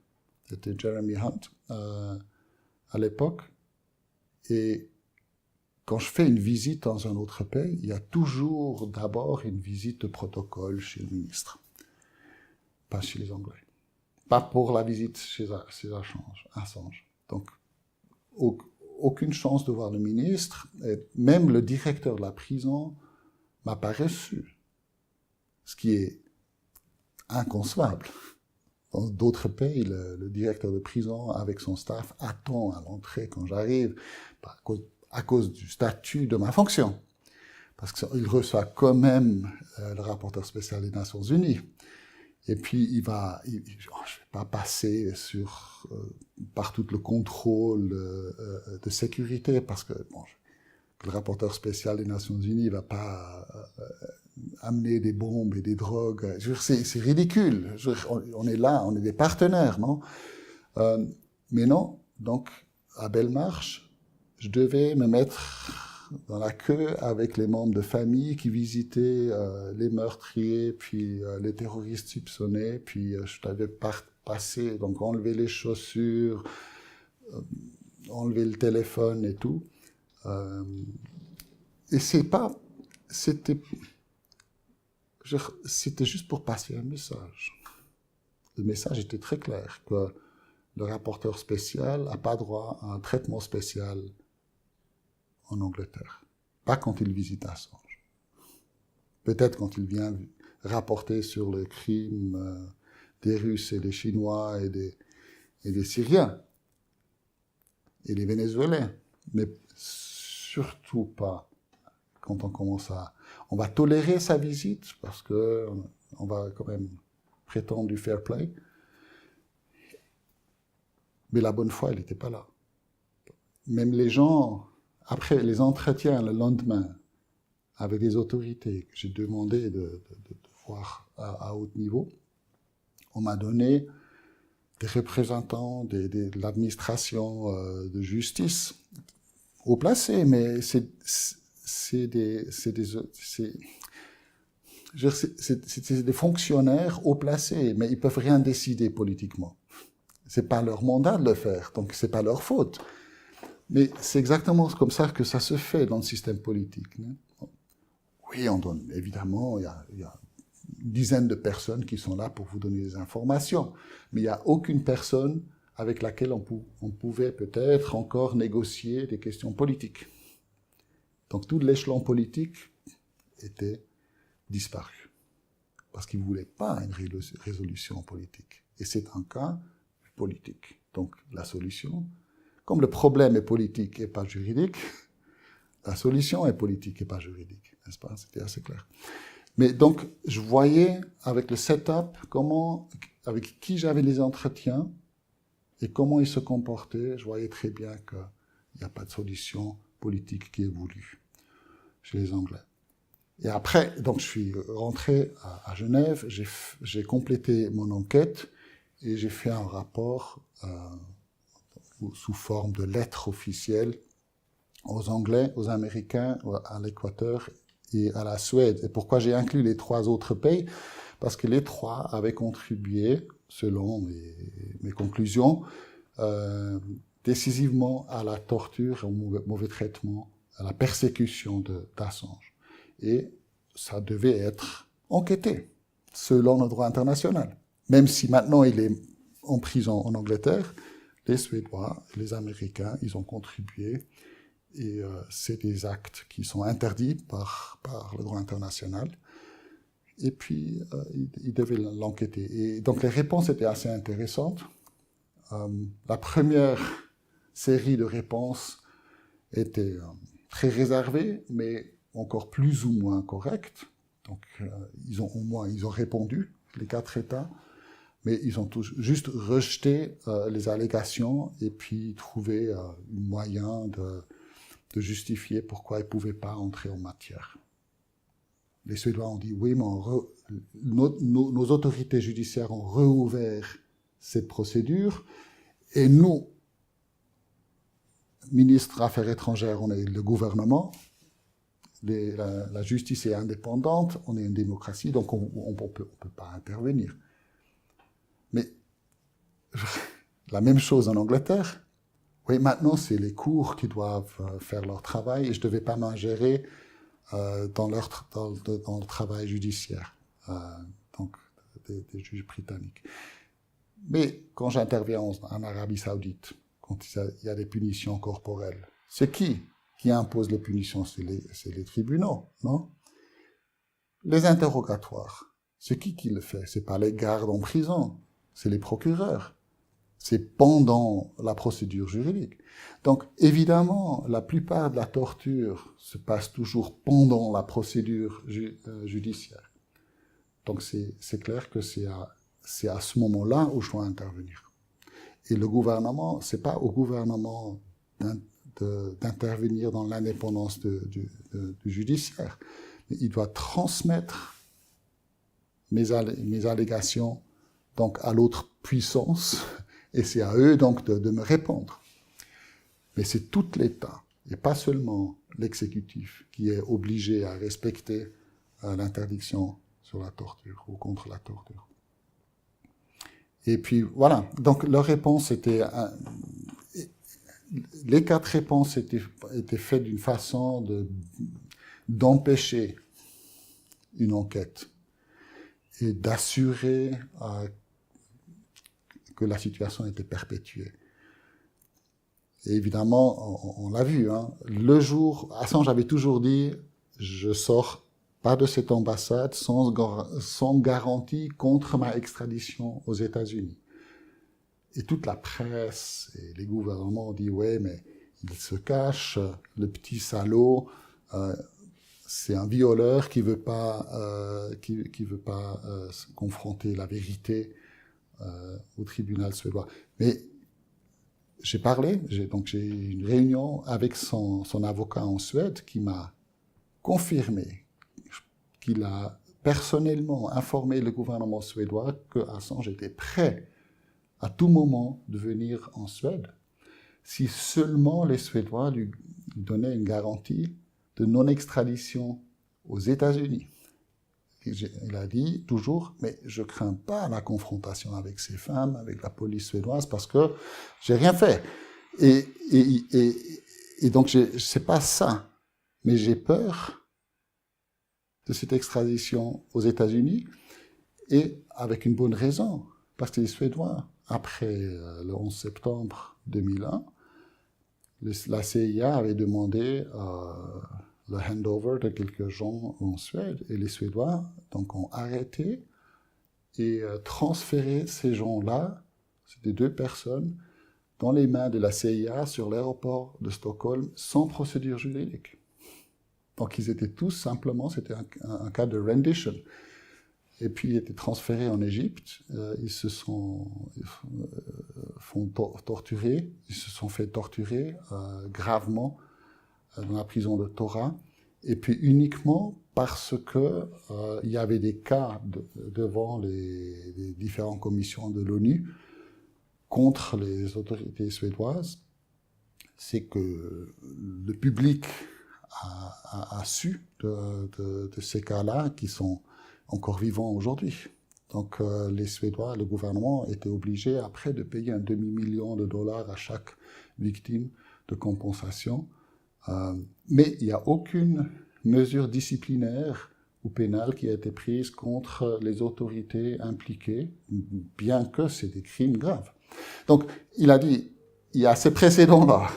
C'était Jeremy Hunt à l'époque. Et quand je fais une visite dans un autre pays, il y a toujours d'abord une visite de protocole chez le ministre, pas chez les Anglais. Pas pour la visite chez Assange. Donc, aucune chance de voir le ministre. Et même le directeur de la prison m'a pas reçu. Ce qui est inconcevable. Dans d'autres pays, le directeur de prison, avec son staff, attend à l'entrée quand j'arrive, à cause du statut de ma fonction. Parce qu'il reçoit quand même le rapporteur spécial des Nations Unies. Et puis, je ne vais pas passer par tout le contrôle de sécurité, parce que le rapporteur spécial des Nations Unies ne va pas amener des bombes et des drogues. C'est ridicule. On est là, on est des partenaires, non? Mais non, donc, à Belmarsh, je devais me mettre dans la queue avec les membres de famille qui visitaient les meurtriers, puis les terroristes soupçonnés, puis je devais passer, donc enlever les chaussures, enlever le téléphone et tout. Et c'était juste pour passer un message. Le message était très clair, que le rapporteur spécial n'a pas droit à un traitement spécial en Angleterre. Pas quand il visite Assange. Peut-être quand il vient rapporter sur le crime des Russes et des Chinois et des Syriens et des Vénézuéliens. Mais surtout pas quand on commence à... On va tolérer sa visite parce que on va quand même prétendre du fair play. Mais la bonne foi, elle n'était pas là. Même les gens, après les entretiens le lendemain, avec des autorités que j'ai demandé de voir à haut niveau, on m'a donné des représentants de l'administration de justice haut placés, mais c'est des fonctionnaires haut placés, mais ils peuvent rien décider politiquement. C'est pas leur mandat de le faire, donc c'est pas leur faute. Mais c'est exactement comme ça que ça se fait dans le système politique. Non? Oui, on donne, évidemment, il y a une dizaine de personnes qui sont là pour vous donner des informations, mais il n'y a aucune personne avec laquelle on pouvait peut-être encore négocier des questions politiques. Donc tout l'échelon politique était disparu, parce qu'ils ne voulaient pas une résolution politique. Et c'est un cas politique. Donc la solution, comme le problème est politique et pas juridique, la solution est politique et pas juridique, n'est-ce pas? C'était assez clair. Mais donc, je voyais avec le setup avec qui j'avais les entretiens et comment ils se comportaient, je voyais très bien qu'il n'y a pas de solution politique qui est voulue chez les Anglais. Et après, donc je suis rentré à Genève, j'ai complété mon enquête et j'ai fait un rapport sous forme de lettre officielle aux Anglais, aux Américains, à l'Équateur et à la Suède. Et pourquoi j'ai inclus les 3 autres pays? Parce que les 3 avaient contribué, selon mes conclusions, décisivement à la torture, au mauvais traitement, à la persécution d'Assange. Et ça devait être enquêté, selon le droit international. Même si maintenant il est en prison en Angleterre, les Suédois, les Américains, ils ont contribué. Et c'est des actes qui sont interdits par le droit international. Et puis, ils devaient l'enquêter. Et donc, les réponses étaient assez intéressantes. La première série de réponses était très réservée, mais encore plus ou moins correcte. Donc, ils ont répondu, les 4 États, mais ils ont juste rejeté les allégations et puis trouvé un moyen de justifier pourquoi ils ne pouvaient pas entrer en matière. Les Suédois ont dit oui, mais nos autorités judiciaires ont réouvert cette procédure et nous, ministre Affaires étrangères, on est le gouvernement, la justice est indépendante, on est une démocratie, donc on ne peut pas intervenir. Mais la même chose en Angleterre. Oui, maintenant, c'est les cours qui doivent faire leur travail et je ne devais pas m'ingérer dans le travail judiciaire, donc des juges britanniques. Mais quand j'interviens en Arabie Saoudite, quand il y a des punitions corporelles, c'est qui impose les punitions? C'est les tribunaux, non? Les interrogatoires, c'est qui le fait? C'est pas les gardes en prison, c'est les procureurs. C'est pendant la procédure juridique. Donc, évidemment, la plupart de la torture se passe toujours pendant la procédure judiciaire. Donc, c'est clair que c'est à ce moment-là où je dois intervenir. Et le gouvernement, c'est pas au gouvernement d'intervenir dans l'indépendance du judiciaire. Mais il doit transmettre mes allégations donc, à l'autre puissance. Et c'est à eux donc de me répondre. Mais c'est tout l'État, et pas seulement l'exécutif, qui est obligé à respecter l'interdiction sur la torture ou contre la torture. Et puis voilà, donc leur réponse était... les 4 réponses étaient faites d'une façon d'empêcher une enquête et d'assurer que la situation était perpétuée. Et évidemment, on l'a vu, hein, le jour, Assange avait toujours dit, je sors pas de cette ambassade sans garantie contre ma extradition aux États-Unis. Et toute la presse et les gouvernements ont dit « ouais, mais il se cache, le petit salaud, c'est un violeur qui veut pas confronter la vérité au tribunal suédois. » Mais j'ai parlé, j'ai eu une réunion avec son avocat en Suède qui m'a confirmé qu'il a personnellement informé le gouvernement suédois que Assange était prêt à tout moment de venir en Suède si seulement les Suédois lui donnaient une garantie de non-extradition aux États-Unis. Il a dit toujours, mais je crains pas la confrontation avec ces femmes, avec la police suédoise, parce que j'ai rien fait. Et donc, c'est pas ça. Mais j'ai peur de cette extradition aux États-Unis, et avec une bonne raison. Parce que les Suédois, après le 11 septembre 2001, la CIA avait demandé le handover de quelques gens en Suède, et les Suédois donc, ont arrêté et transféré ces gens-là, c'était 2 personnes, dans les mains de la CIA sur l'aéroport de Stockholm, sans procédure juridique. Donc ils étaient tous simplement, c'était un cas de rendition. Et puis ils étaient transférés en Égypte, ils se sont torturés, ils se sont fait torturer gravement dans la prison de Tora, et puis uniquement parce que il y avait des cas devant les différentes commissions de l'ONU contre les autorités suédoises, c'est que le public a su de ces cas-là qui sont encore vivants aujourd'hui. Donc les Suédois, le gouvernement était obligé après de payer un demi-million de dollars à chaque victime de compensation. Mais il n'y a aucune mesure disciplinaire ou pénale qui a été prise contre les autorités impliquées, bien que c'est des crimes graves. Donc, il a dit, il y a ces précédents-là,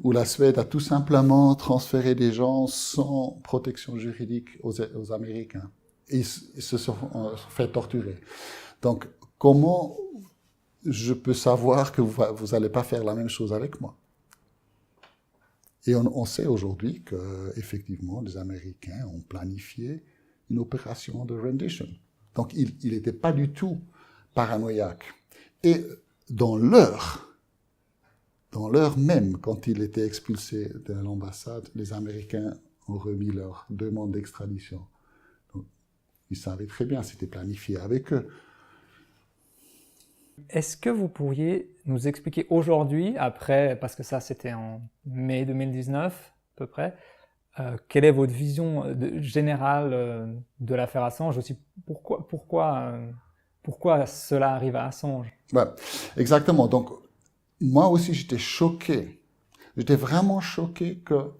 où la Suède a tout simplement transféré des gens sans protection juridique aux Américains. Et ils se sont fait torturer. Donc, comment je peux savoir que vous n'allez pas faire la même chose avec moi ? Et on sait aujourd'hui qu'effectivement, les Américains ont planifié une opération de rendition. Donc, il n'était pas du tout paranoïaque. Et dans l'heure même, quand il était expulsé de l'ambassade, les Américains ont remis leur demande d'extradition. Donc, ils savaient très bien, c'était planifié avec eux. Est-ce que vous pourriez nous expliquer aujourd'hui, après, parce que ça c'était en mai 2019 à peu près, quelle est votre vision générale de l'affaire Assange, aussi pourquoi cela arrive à Assange? Ouais, exactement. Donc, moi aussi j'étais choqué. J'étais vraiment choqué que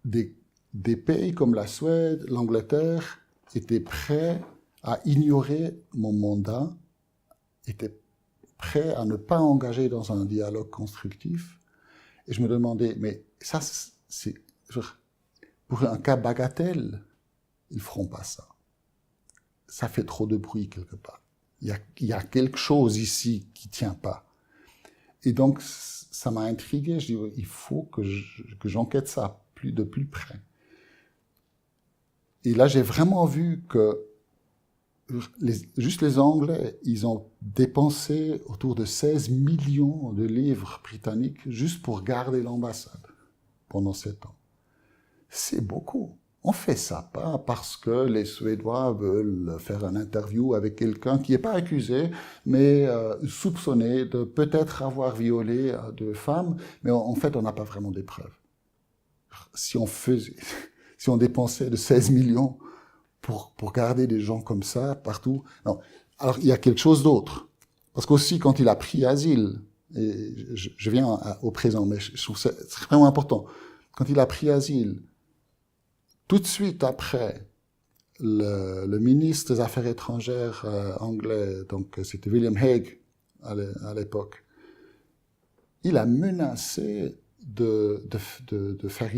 des pays comme la Suède, l'Angleterre étaient prêts à ignorer mon mandat, étaient prêts à ne pas engager dans un dialogue constructif. Et je me demandais, mais ça, c'est pour un cas bagatelle, ils feront pas ça. Ça fait trop de bruit quelque part. Il y a quelque chose ici qui tient pas. Et donc, ça m'a intrigué. Je dis, il faut que j'enquête ça de plus près. Et là, j'ai vraiment vu que juste les Anglais, ils ont dépensé autour de 16 millions de livres britanniques juste pour garder l'ambassade pendant 7 ans. C'est beaucoup. On fait ça pas parce que les Suédois veulent faire une interview avec quelqu'un qui n'est pas accusé, mais soupçonné de peut-être avoir violé 2 femmes, mais en fait, on n'a pas vraiment des preuves. Si on dépensait de 16 millions pour garder des gens comme ça partout, non. Alors, il y a quelque chose d'autre. Parce qu'aussi, quand il a pris asile, et je viens au présent, mais je trouve que c'est vraiment important. Quand il a pris asile, tout de suite après, le ministre des Affaires étrangères anglais, donc c'était William Hague à l'époque, il a menacé de faire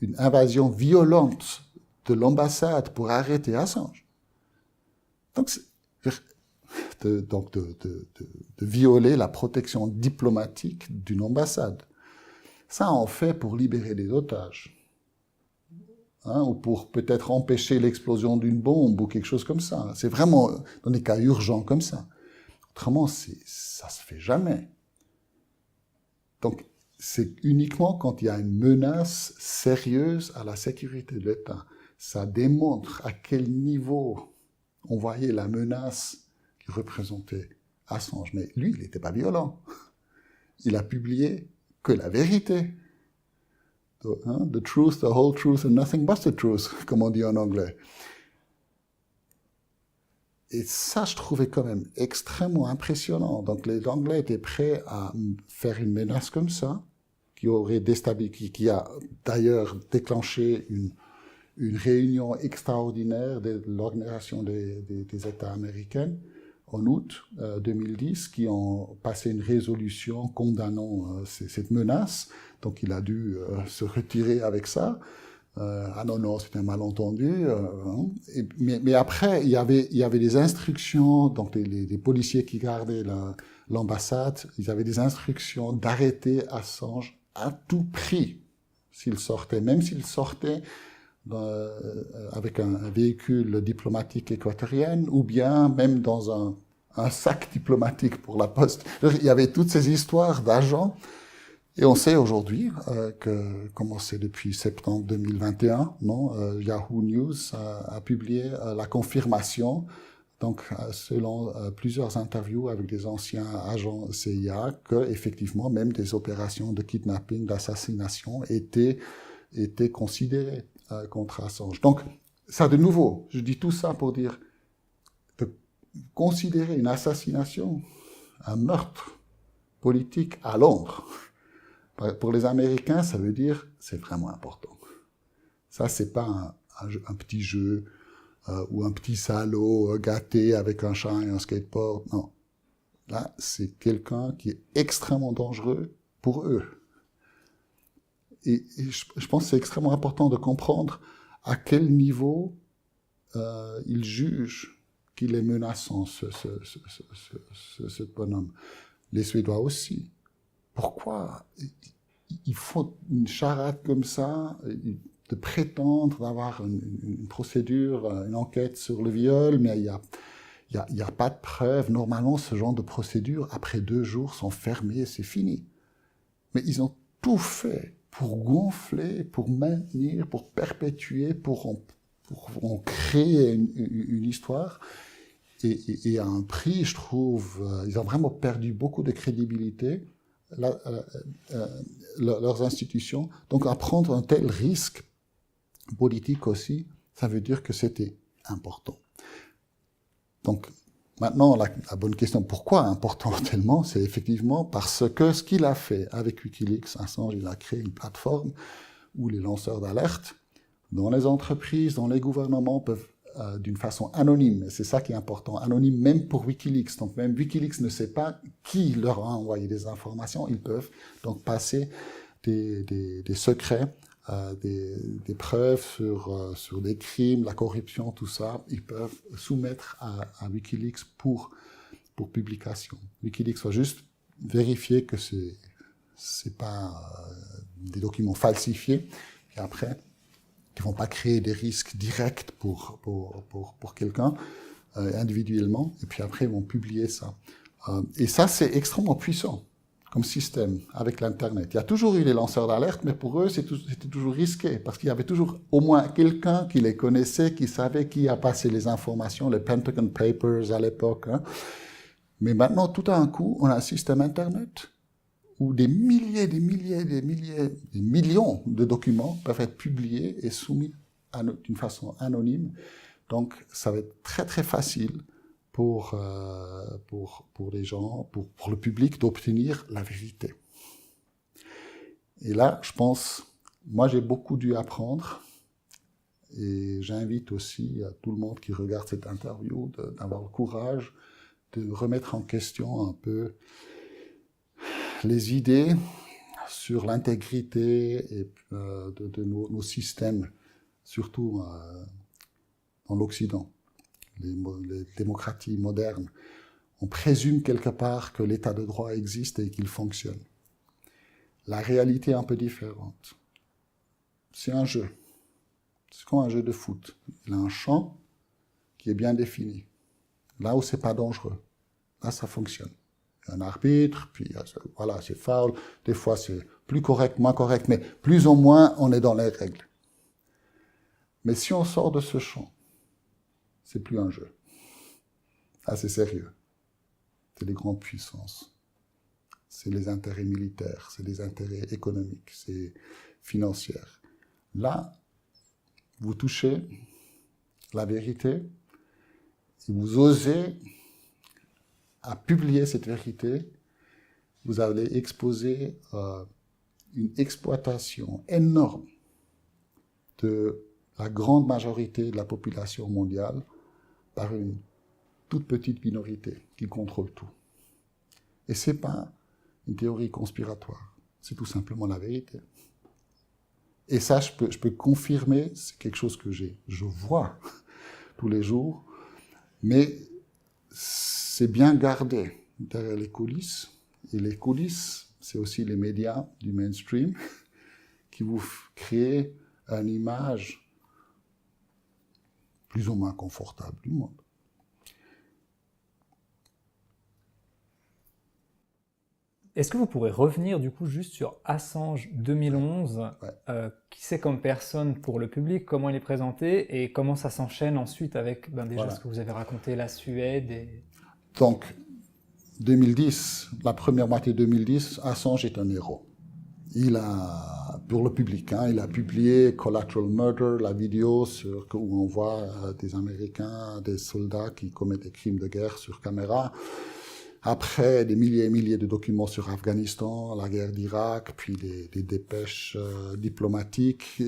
une invasion violente de l'ambassade pour arrêter Assange. Donc, de violer la protection diplomatique d'une ambassade. Ça, on fait pour libérer des otages. Ou pour peut-être empêcher l'explosion d'une bombe ou quelque chose comme ça. C'est vraiment dans des cas urgents comme ça. Autrement, ça se fait jamais. Donc, c'est uniquement quand il y a une menace sérieuse à la sécurité de l'État. Ça démontre à quel niveau on voyait la menace qui représentait Assange. Mais lui, il n'était pas violent. Il a publié que la vérité. The truth, the whole truth and nothing but the truth, comme on dit en anglais. Et ça, je trouvais quand même extrêmement impressionnant. Donc les Anglais étaient prêts à faire une menace comme ça, qui a d'ailleurs déclenché une réunion extraordinaire de l'Organisation des États américains en août 2010, qui ont passé une résolution condamnant cette menace. Donc il a dû se retirer avec ça. Non, c'était un malentendu. Mais après, il y avait des instructions, donc les policiers qui gardaient l'ambassade, ils avaient des instructions d'arrêter Assange à tout prix s'il sortait, même s'il sortait avec un véhicule diplomatique équatorien ou bien même dans un sac diplomatique pour la poste. Il y avait toutes ces histoires d'agents. Et on sait aujourd'hui que, comme c'est depuis septembre 2021, Yahoo News a publié la confirmation, donc selon plusieurs interviews avec des anciens agents CIA, que effectivement même des opérations de kidnapping, d'assassination étaient considérées contre Assange. Donc ça, de nouveau, je dis tout ça pour dire de considérer une assassination, un meurtre politique à Londres. Pour les Américains, ça veut dire c'est vraiment important. Ça, c'est pas un petit jeu ou un petit salaud gâté avec un chat et un skateboard. Non. Là, c'est quelqu'un qui est extrêmement dangereux pour eux. Et je pense que c'est extrêmement important de comprendre à quel niveau ils jugent qu'il est menaçant, ce bonhomme. Les Suédois aussi. Pourquoi il faut une charade comme ça, de prétendre d'avoir une procédure, une enquête sur le viol, mais il y a pas de preuves. Normalement, ce genre de procédure, après 2 jours, sont fermées, c'est fini. Mais ils ont tout fait pour gonfler, pour maintenir, pour perpétuer, pour en créer une histoire. Et à un prix, je trouve, ils ont vraiment perdu beaucoup de crédibilité. Leurs institutions. Donc, à prendre un tel risque politique aussi, ça veut dire que c'était important. Donc, maintenant, la bonne question, pourquoi important tellement, c'est effectivement parce que ce qu'il a fait avec Wikileaks, Assange, il a créé une plateforme où les lanceurs d'alerte, dans les entreprises, dans les gouvernements, peuvent d'une façon anonyme, c'est ça qui est important, anonyme même pour Wikileaks. Donc même Wikileaks ne sait pas qui leur a envoyé des informations, ils peuvent donc passer des secrets, des preuves sur des crimes, la corruption, tout ça, ils peuvent soumettre à Wikileaks pour publication. Wikileaks va juste vérifier que c'est pas des documents falsifiés, et après qui vont pas créer des risques directs pour quelqu'un individuellement, et puis après ils vont publier ça. Et ça, c'est extrêmement puissant comme système avec l'Internet. Il y a toujours eu des lanceurs d'alerte, mais pour eux, c'était toujours risqué, parce qu'il y avait toujours au moins quelqu'un qui les connaissait, qui savait qui a passé les informations, les Pentagon Papers à l'époque. Mais maintenant, tout d'un coup, on a un système Internet où des millions de documents peuvent être publiés et soumis d'une façon anonyme. Donc, ça va être très, très facile pour les gens, pour le public, d'obtenir la vérité. Et là, je pense, moi, j'ai beaucoup dû apprendre, et j'invite aussi à tout le monde qui regarde cette interview d'avoir le courage de remettre en question un peu les idées sur l'intégrité et, de nos systèmes, surtout dans l'Occident, les démocraties modernes. On présume quelque part que l'état de droit existe et qu'il fonctionne. La réalité est un peu différente. C'est un jeu. C'est comme un jeu de foot. Il a un champ qui est bien défini. Là où c'est pas dangereux, là ça fonctionne. Il y a un arbitre, puis voilà, c'est foul. Des fois c'est plus correct, moins correct, mais plus ou moins on est dans les règles. Mais si on sort de ce champ, c'est plus un jeu. Ah, c'est sérieux. C'est les grandes puissances. C'est les intérêts militaires, c'est les intérêts économiques, c'est financier. Là, vous touchez la vérité et vous osez à publier cette vérité, vous allez exposer une exploitation énorme de la grande majorité de la population mondiale par une toute petite minorité qui contrôle tout. Et ce n'est pas une théorie conspiratoire, c'est tout simplement la vérité. Et ça, je peux confirmer, c'est quelque chose que je vois tous les jours, mais c'est bien gardé derrière les coulisses. Et les coulisses, c'est aussi les médias du mainstream qui vous créent une image plus ou moins confortable du monde. Est-ce que vous pourrez revenir du coup juste sur Assange 2011, qui c'est comme personne pour le public, comment il est présenté et comment ça s'enchaîne ensuite avec déjà ce que vous avez raconté, la Suède et... Donc, 2010, la première moitié 2010, Assange est un héros. Il a, pour le public, il a publié Collateral Murder, la vidéo où on voit des Américains, des soldats qui commettent des crimes de guerre sur caméra. Après, des milliers et milliers de documents sur Afghanistan, la guerre d'Irak, puis des dépêches diplomatiques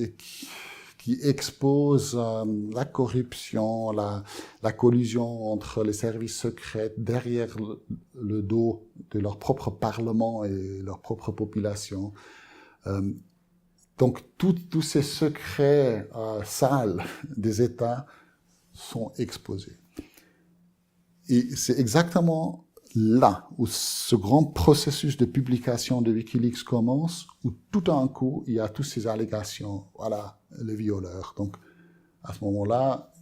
qui exposent la corruption, la collusion entre les services secrets derrière le dos de leur propre parlement et leur propre population. Donc, tous ces secrets sales des États sont exposés. Et c'est exactement là où ce grand processus de publication de Wikileaks commence, où tout d'un coup, il y a toutes ces allégations, voilà, le violeur. Donc, à ce moment-là,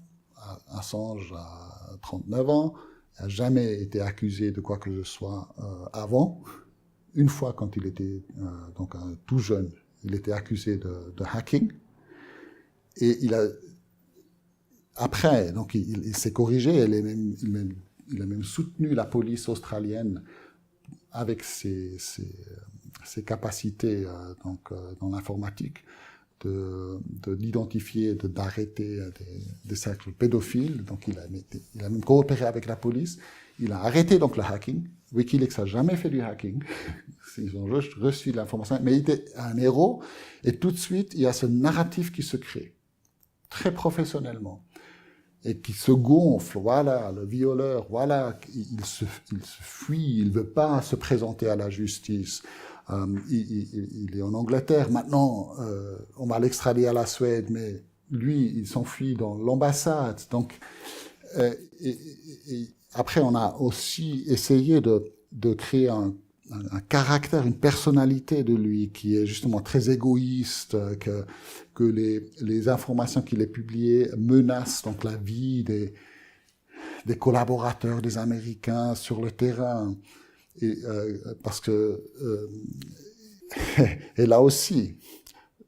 Assange a 39 ans, il n'a jamais été accusé de quoi que ce soit avant. Une fois, quand il était tout jeune, il était accusé de hacking. Et après, donc il s'est corrigé, il a même soutenu la police australienne avec ses capacités dans l'informatique d'identifier, d'arrêter des cercles pédophiles. Donc il a même coopéré avec la police. Il a arrêté donc le hacking. Wikileaks n'a jamais fait du hacking. Ils ont reçu de l'information. Mais il était un héros. Et tout de suite, il y a ce narratif qui se crée, très professionnellement. Et qui se gonfle, voilà, le violeur, voilà, il se fuit, il ne veut pas se présenter à la justice. Il est en Angleterre, maintenant, on va l'extrader à la Suède, mais lui, il s'enfuit dans l'ambassade. Donc, et après, on a aussi essayé de créer un caractère, une personnalité de lui qui est justement très égoïste, que les informations qu'il a publiées menacent donc la vie des collaborateurs, des Américains sur le terrain. Et, parce que et là aussi,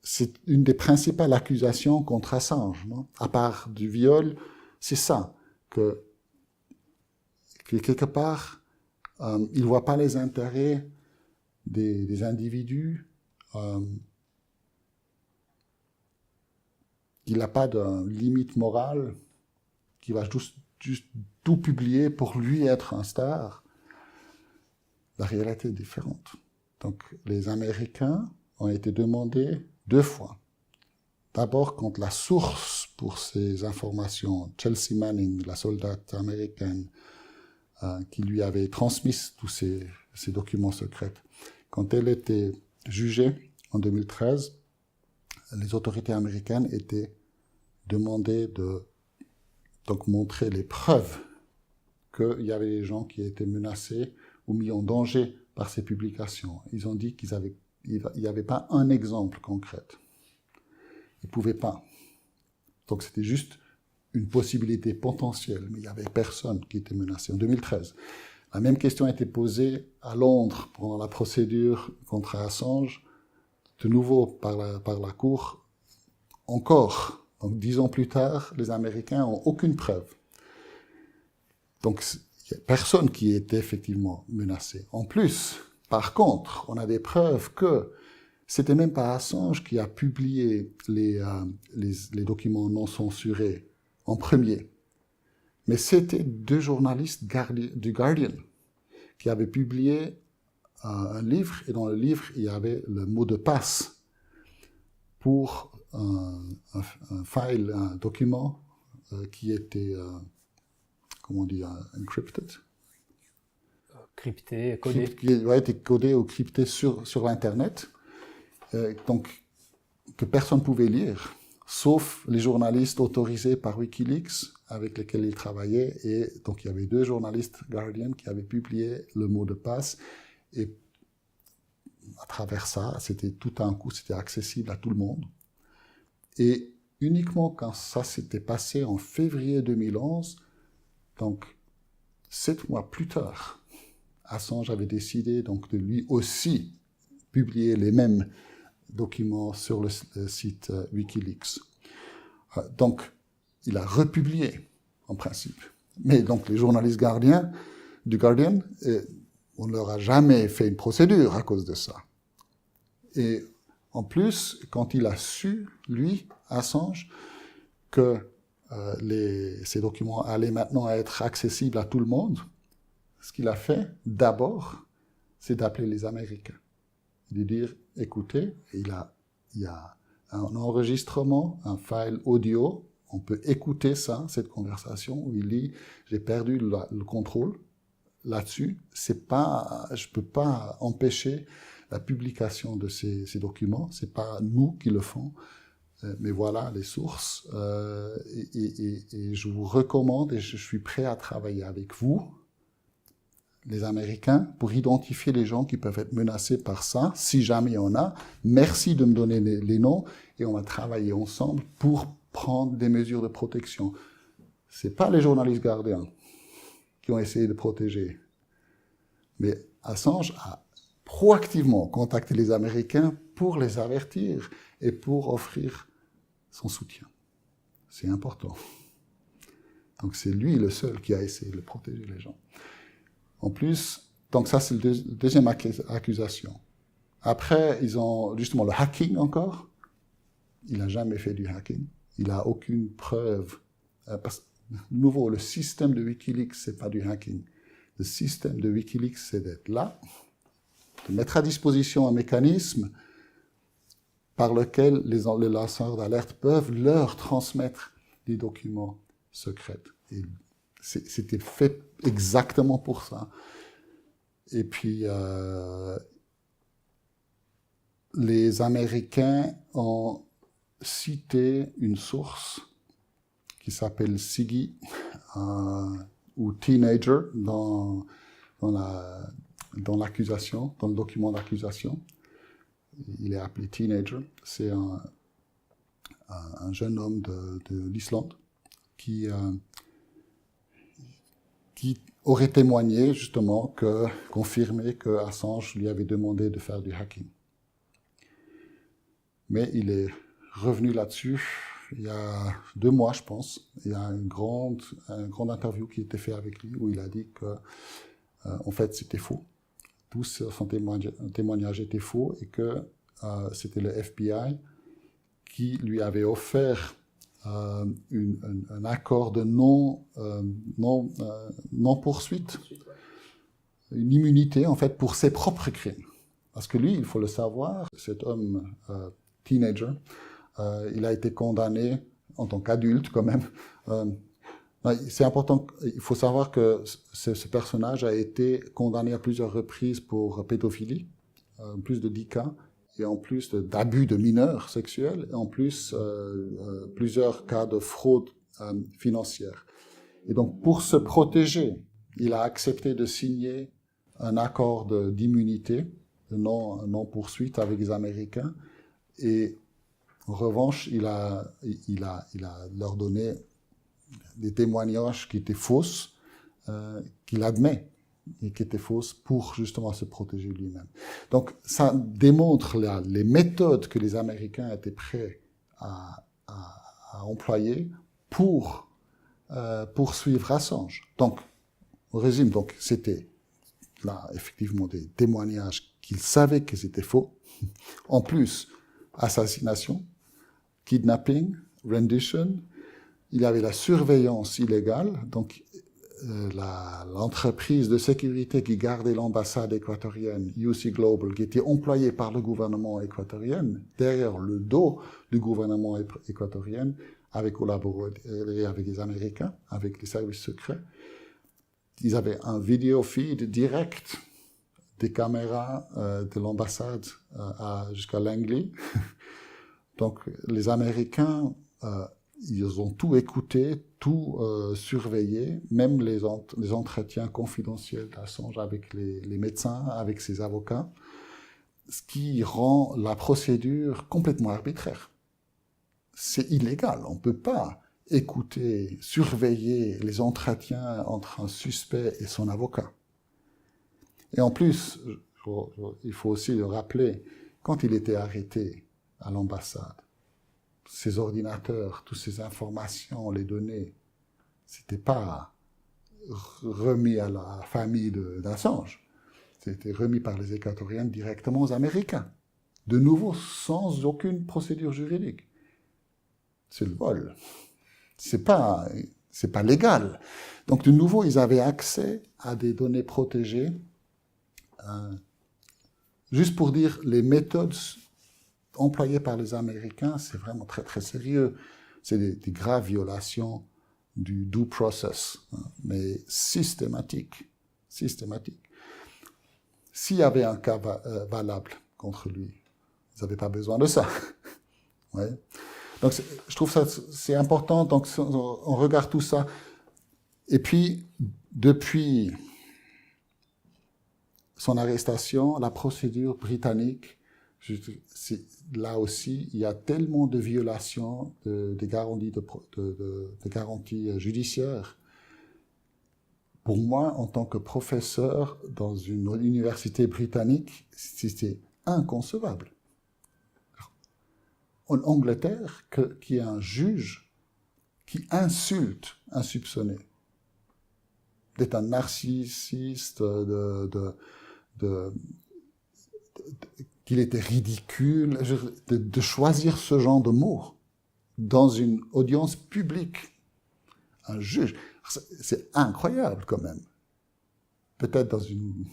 c'est une des principales accusations contre Assange, non? À part du viol, c'est ça, que quelque part, il ne voit pas les intérêts des individus. Il n'a pas de limite morale, qui va juste tout publier pour lui être un star. La réalité est différente. Donc, les Américains ont été demandés 2 fois. D'abord, quand la source pour ces informations, Chelsea Manning, la soldate américaine, qui lui avait transmis tous ces documents secrets, quand elle était jugé en 2013, les autorités américaines étaient demandées de donc montrer les preuves qu'il y avait des gens qui étaient menacés ou mis en danger par ces publications. Ils ont dit qu'il n'y avait pas un exemple concret. Ils ne pouvaient pas. Donc c'était juste une possibilité potentielle, mais il n'y avait personne qui était menacé. En 2013, la même question a été posée à Londres pendant la procédure contre Assange, de nouveau par la Cour, encore. Donc 10 ans plus tard, les Américains n'ont aucune preuve. Donc il n'y a personne qui était effectivement menacé. En plus, par contre, on a des preuves que c'était même pas Assange qui a publié les documents non censurés en premier, mais c'était 2 journalistes du Guardian qui avaient publié un livre, et dans le livre, il y avait le mot de passe pour un file, un document qui était, comment on dit, encrypted. Crypté, codé. Qui a été codé ou crypté sur l'Internet, donc que personne ne pouvait lire, sauf les journalistes autorisés par Wikileaks avec lesquels il travaillait. Et donc il y avait 2 journalistes Guardian qui avaient publié le mot de passe. Et à travers ça, c'était tout un coup, c'était accessible à tout le monde. Et uniquement quand ça s'était passé en février 2011, donc 7 mois plus tard, Assange avait décidé donc de lui aussi publier les mêmes documents sur le site Wikileaks. Donc, il a republié, en principe. Mais donc, les journalistes du Guardian, on ne leur a jamais fait une procédure à cause de ça. Et en plus, quand il a su, lui, Assange, que ces documents allaient maintenant être accessibles à tout le monde, ce qu'il a fait, d'abord, c'est d'appeler les Américains. De dire, écoutez, il y a un enregistrement, un file audio, on peut écouter ça, cette conversation, où il dit, j'ai perdu le contrôle là-dessus, je ne peux pas empêcher la publication de ces documents, ce n'est pas nous qui le font, mais voilà les sources, et je vous recommande, et je suis prêt à travailler avec vous, les Américains, pour identifier les gens qui peuvent être menacés par ça, si jamais il y en a. Merci de me donner les noms, et on va travailler ensemble pour prendre des mesures de protection. Ce n'est pas les journalistes gardiens qui ont essayé de protéger, mais Assange a proactivement contacté les Américains pour les avertir et pour offrir son soutien. C'est important. Donc c'est lui le seul qui a essayé de protéger les gens. En plus, donc ça c'est la deuxième accusation. Après, ils ont justement le hacking encore. Il n'a jamais fait du hacking. Il n'a aucune preuve. Parce que, de nouveau, le système de Wikileaks, ce n'est pas du hacking. Le système de Wikileaks, c'est d'être là, de mettre à disposition un mécanisme par lequel les lanceurs d'alerte peuvent leur transmettre des documents secrets. Et c'était fait exactement pour ça. Et puis, les Américains ont cité une source qui s'appelle Siggy, ou Teenager, dans l'accusation, dans le document d'accusation. Il est appelé Teenager. C'est un jeune homme de l'Islande qui aurait témoigné, justement, confirmé que Assange lui avait demandé de faire du hacking. Mais il est revenu là-dessus il y a 2 mois, je pense. Il y a une grande interview qui a été faite avec lui où il a dit que, en fait, c'était faux. Tout son témoignage était faux et que c'était le FBI qui lui avait offert un accord de non-poursuite, une immunité, en fait, pour ses propres crimes. Parce que lui, il faut le savoir, cet homme teenager, il a été condamné en tant qu'adulte, quand même. C'est important, il faut savoir que ce personnage a été condamné à plusieurs reprises pour pédophilie, plus de 10 cas, et en plus d'abus de mineurs sexuels, et en plus plusieurs cas de fraude financière. Et donc, pour se protéger, il a accepté de signer un accord d'immunité, de non-poursuite avec les Américains, et en revanche, il a leur donné des témoignages qui étaient fausses, qu'il admet, et qui étaient fausses pour justement se protéger lui-même. Donc, ça démontre les méthodes que les Américains étaient prêts à employer pour poursuivre Assange. Donc, au résumé, donc, c'était là, effectivement, des témoignages qu'ils savaient que c'était faux. En plus, assassination, kidnapping, rendition. Il y avait la surveillance illégale, donc l'entreprise de sécurité qui gardait l'ambassade équatorienne, UC Global, qui était employée par le gouvernement équatorien, derrière le dos du gouvernement équatorien, avait collaboré avec les Américains, avec les services secrets. Ils avaient un vidéo feed direct des caméras de l'ambassade jusqu'à Langley. Donc les Américains, ils ont tout écouté, tout surveillé, même les entretiens confidentiels d'Assange avec les médecins, avec ses avocats, ce qui rend la procédure complètement arbitraire. C'est illégal, on ne peut pas écouter, surveiller les entretiens entre un suspect et son avocat. Et en plus, il faut aussi le rappeler, quand il était arrêté à l'ambassade, ses ordinateurs, toutes ces informations, les données, c'était pas remis à la famille d'Assange. C'était remis par les Équatoriens directement aux Américains. De nouveau, sans aucune procédure juridique. C'est le vol. C'est pas légal. Donc, de nouveau, ils avaient accès à des données protégées. Juste pour dire, les méthodes employées par les Américains, c'est vraiment très, très sérieux. C'est des graves violations du due process, mais systématiques. S'il y avait un cas valable contre lui, ils n'avaient pas besoin de ça. Ouais. Donc, je trouve ça, c'est important. Donc, on regarde tout ça. Et puis, depuis son arrestation, la procédure britannique, là aussi, il y a tellement de violations des garanties, de garanties judiciaires. Pour moi, en tant que professeur dans une université britannique, c'était inconcevable. En Angleterre, qu'il y ait un juge qui insulte un soupçonné d'être un narcissiste, qu'il était ridicule, de choisir ce genre de mots dans une audience publique. Un juge, c'est incroyable quand même. Peut-être dans une,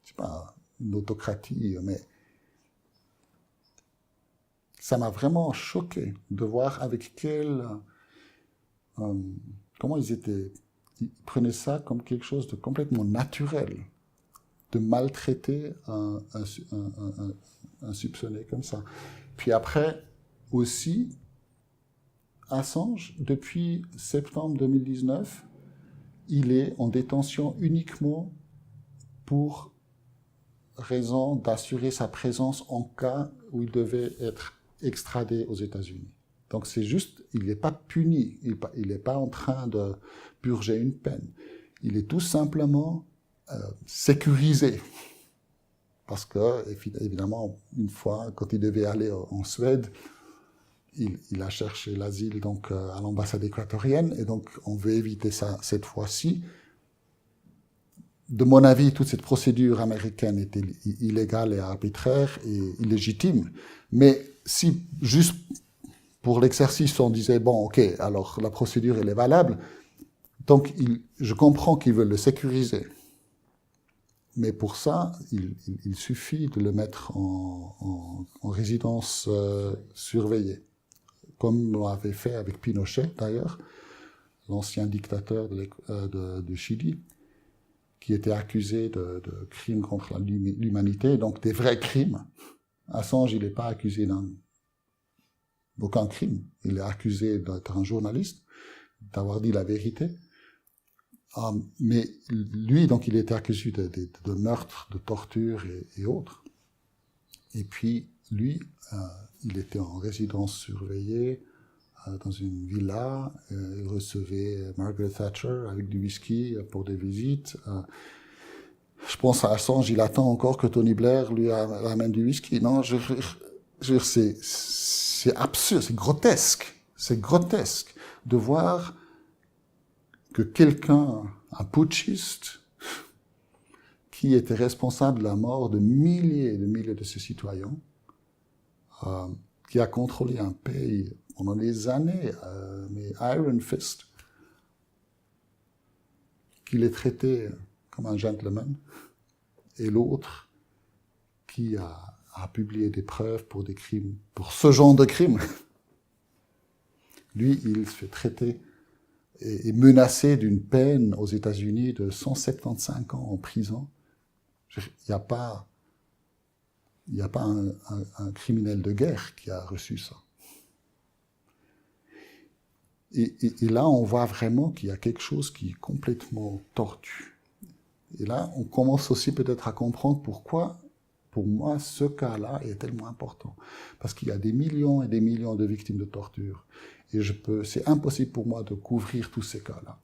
je sais pas, une autocratie, mais ça m'a vraiment choqué de voir avec comment ils prenaient ça comme quelque chose de complètement naturel, de maltraiter un soupçonné comme ça. Puis après, aussi, Assange, depuis septembre 2019, il est en détention uniquement pour raison d'assurer sa présence en cas où il devait être extradé aux États-Unis. Donc c'est juste, il n'est pas puni, il n'est pas en train de purger une peine. Il est tout simplement sécurisé. Parce que, évidemment, une fois, quand il devait aller en Suède, il a cherché l'asile donc à l'ambassade équatorienne, et donc on veut éviter ça cette fois-ci. De mon avis, toute cette procédure américaine était illégale et arbitraire et illégitime. Mais si, juste pour l'exercice, on disait, bon, ok, alors la procédure, elle est valable, donc je comprends qu'ils veulent le sécuriser. Mais pour ça, il suffit de le mettre en résidence surveillée, comme on avait fait avec Pinochet, d'ailleurs, l'ancien dictateur de Chili, qui était accusé de crimes contre l'humanité, donc des vrais crimes, Assange, il n'est pas accusé d'aucun crime. Il est accusé d'être un journaliste, d'avoir dit la vérité. Mais lui, donc, il était accusé de meurtre, de torture et autres. Et puis, lui, il était en résidence surveillée dans une villa. Il recevait Margaret Thatcher avec du whisky pour des visites. Je pense à Assange, il attend encore que Tony Blair lui amène du whisky. Non, c'est absurde, c'est grotesque. C'est grotesque de voir que quelqu'un, un putschiste, qui était responsable de la mort de milliers et de milliers de ses citoyens, qui a contrôlé un pays pendant des années, mais Iron Fist, qu'il est traité comme un gentleman, et l'autre qui a publié des preuves pour des crimes, pour ce genre de crimes. Lui, il se fait traiter et menacé d'une peine aux États-Unis de 175 ans en prison. Il n'y a pas un criminel de guerre qui a reçu ça. Et là, on voit vraiment qu'il y a quelque chose qui est complètement tordu. Et là, on commence aussi peut-être à comprendre pourquoi, pour moi, ce cas-là est tellement important. Parce qu'il y a des millions et des millions de victimes de torture. Et c'est impossible pour moi de couvrir tous ces cas-là.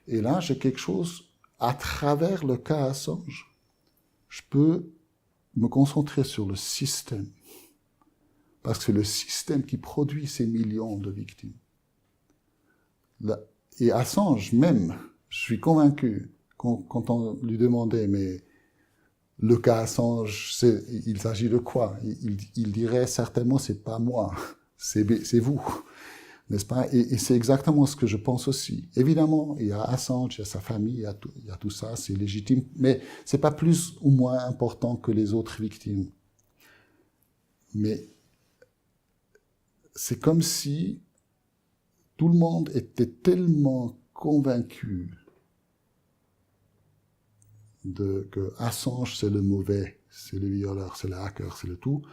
Et là, j'ai quelque chose, à travers le cas Assange, je peux me concentrer sur le système. Parce que c'est le système qui produit ces millions de victimes. Et Assange, même, je suis convaincu, quand on lui demandait, mais le cas Assange, il s'agit de quoi? Il dirait certainement, c'est pas moi, c'est vous. N'est-ce pas? Et c'est exactement ce que je pense aussi. Évidemment, il y a Assange, il y a sa famille, il y a tout ça, c'est légitime, mais c'est pas plus ou moins important que les autres victimes. Mais c'est comme si tout le monde était tellement convaincu que Assange c'est le mauvais, c'est le violeur, c'est le hacker, c'est le tout.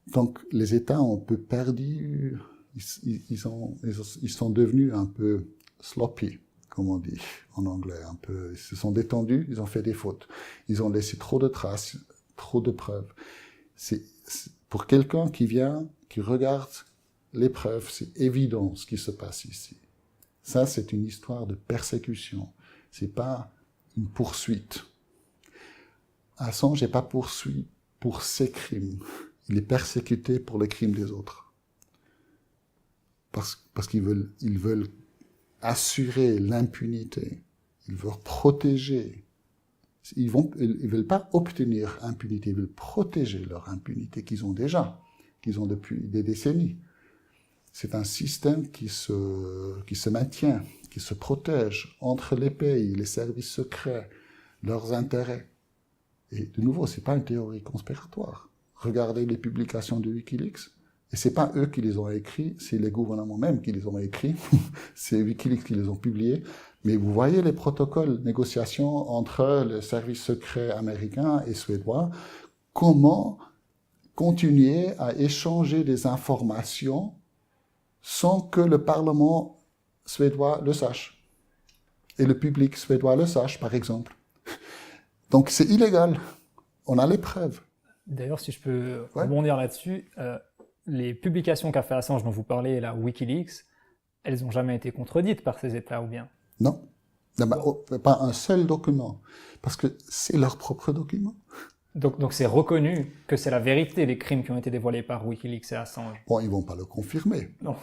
Donc les États ont un peu perdu. Ils sont devenus un peu sloppy, comme on dit en anglais, un peu. Ils se sont détendus, ils ont fait des fautes. Ils ont laissé trop de traces, trop de preuves. Pour quelqu'un qui regarde les preuves, c'est évident ce qui se passe ici. Ça, c'est une histoire de persécution. C'est pas une poursuite. Assange n'est pas poursuivi pour ses crimes. Il est persécuté pour les crimes des autres. Parce qu'ils veulent assurer l'impunité. Ils veulent protéger. Ils veulent pas obtenir impunité, ils veulent protéger leur impunité qu'ils ont depuis des décennies. C'est un système qui se maintient, qui se protège entre les pays, les services secrets, leurs intérêts. Et de nouveau, c'est pas une théorie conspiratoire. Regardez les publications de Wikileaks. Et c'est pas eux qui les ont écrits, c'est les gouvernements même qui les ont écrits. C'est Wikileaks qui les ont publiés. Mais vous voyez les protocoles de négociation entre le service secret américain et suédois. Comment continuer à échanger des informations sans que le Parlement suédois le sache. Et le public suédois le sache, par exemple. Donc c'est illégal. On a les preuves. D'ailleurs, si je peux rebondir là-dessus, les publications qu'a fait Assange dont vous parlez, là, Wikileaks, elles n'ont jamais été contredites par ces États, ou bien? Non. Pas un seul document. Parce que c'est leur propre document. Donc c'est reconnu que c'est la vérité, les crimes qui ont été dévoilés par Wikileaks et Assange. Bon, ils vont pas le confirmer. Non.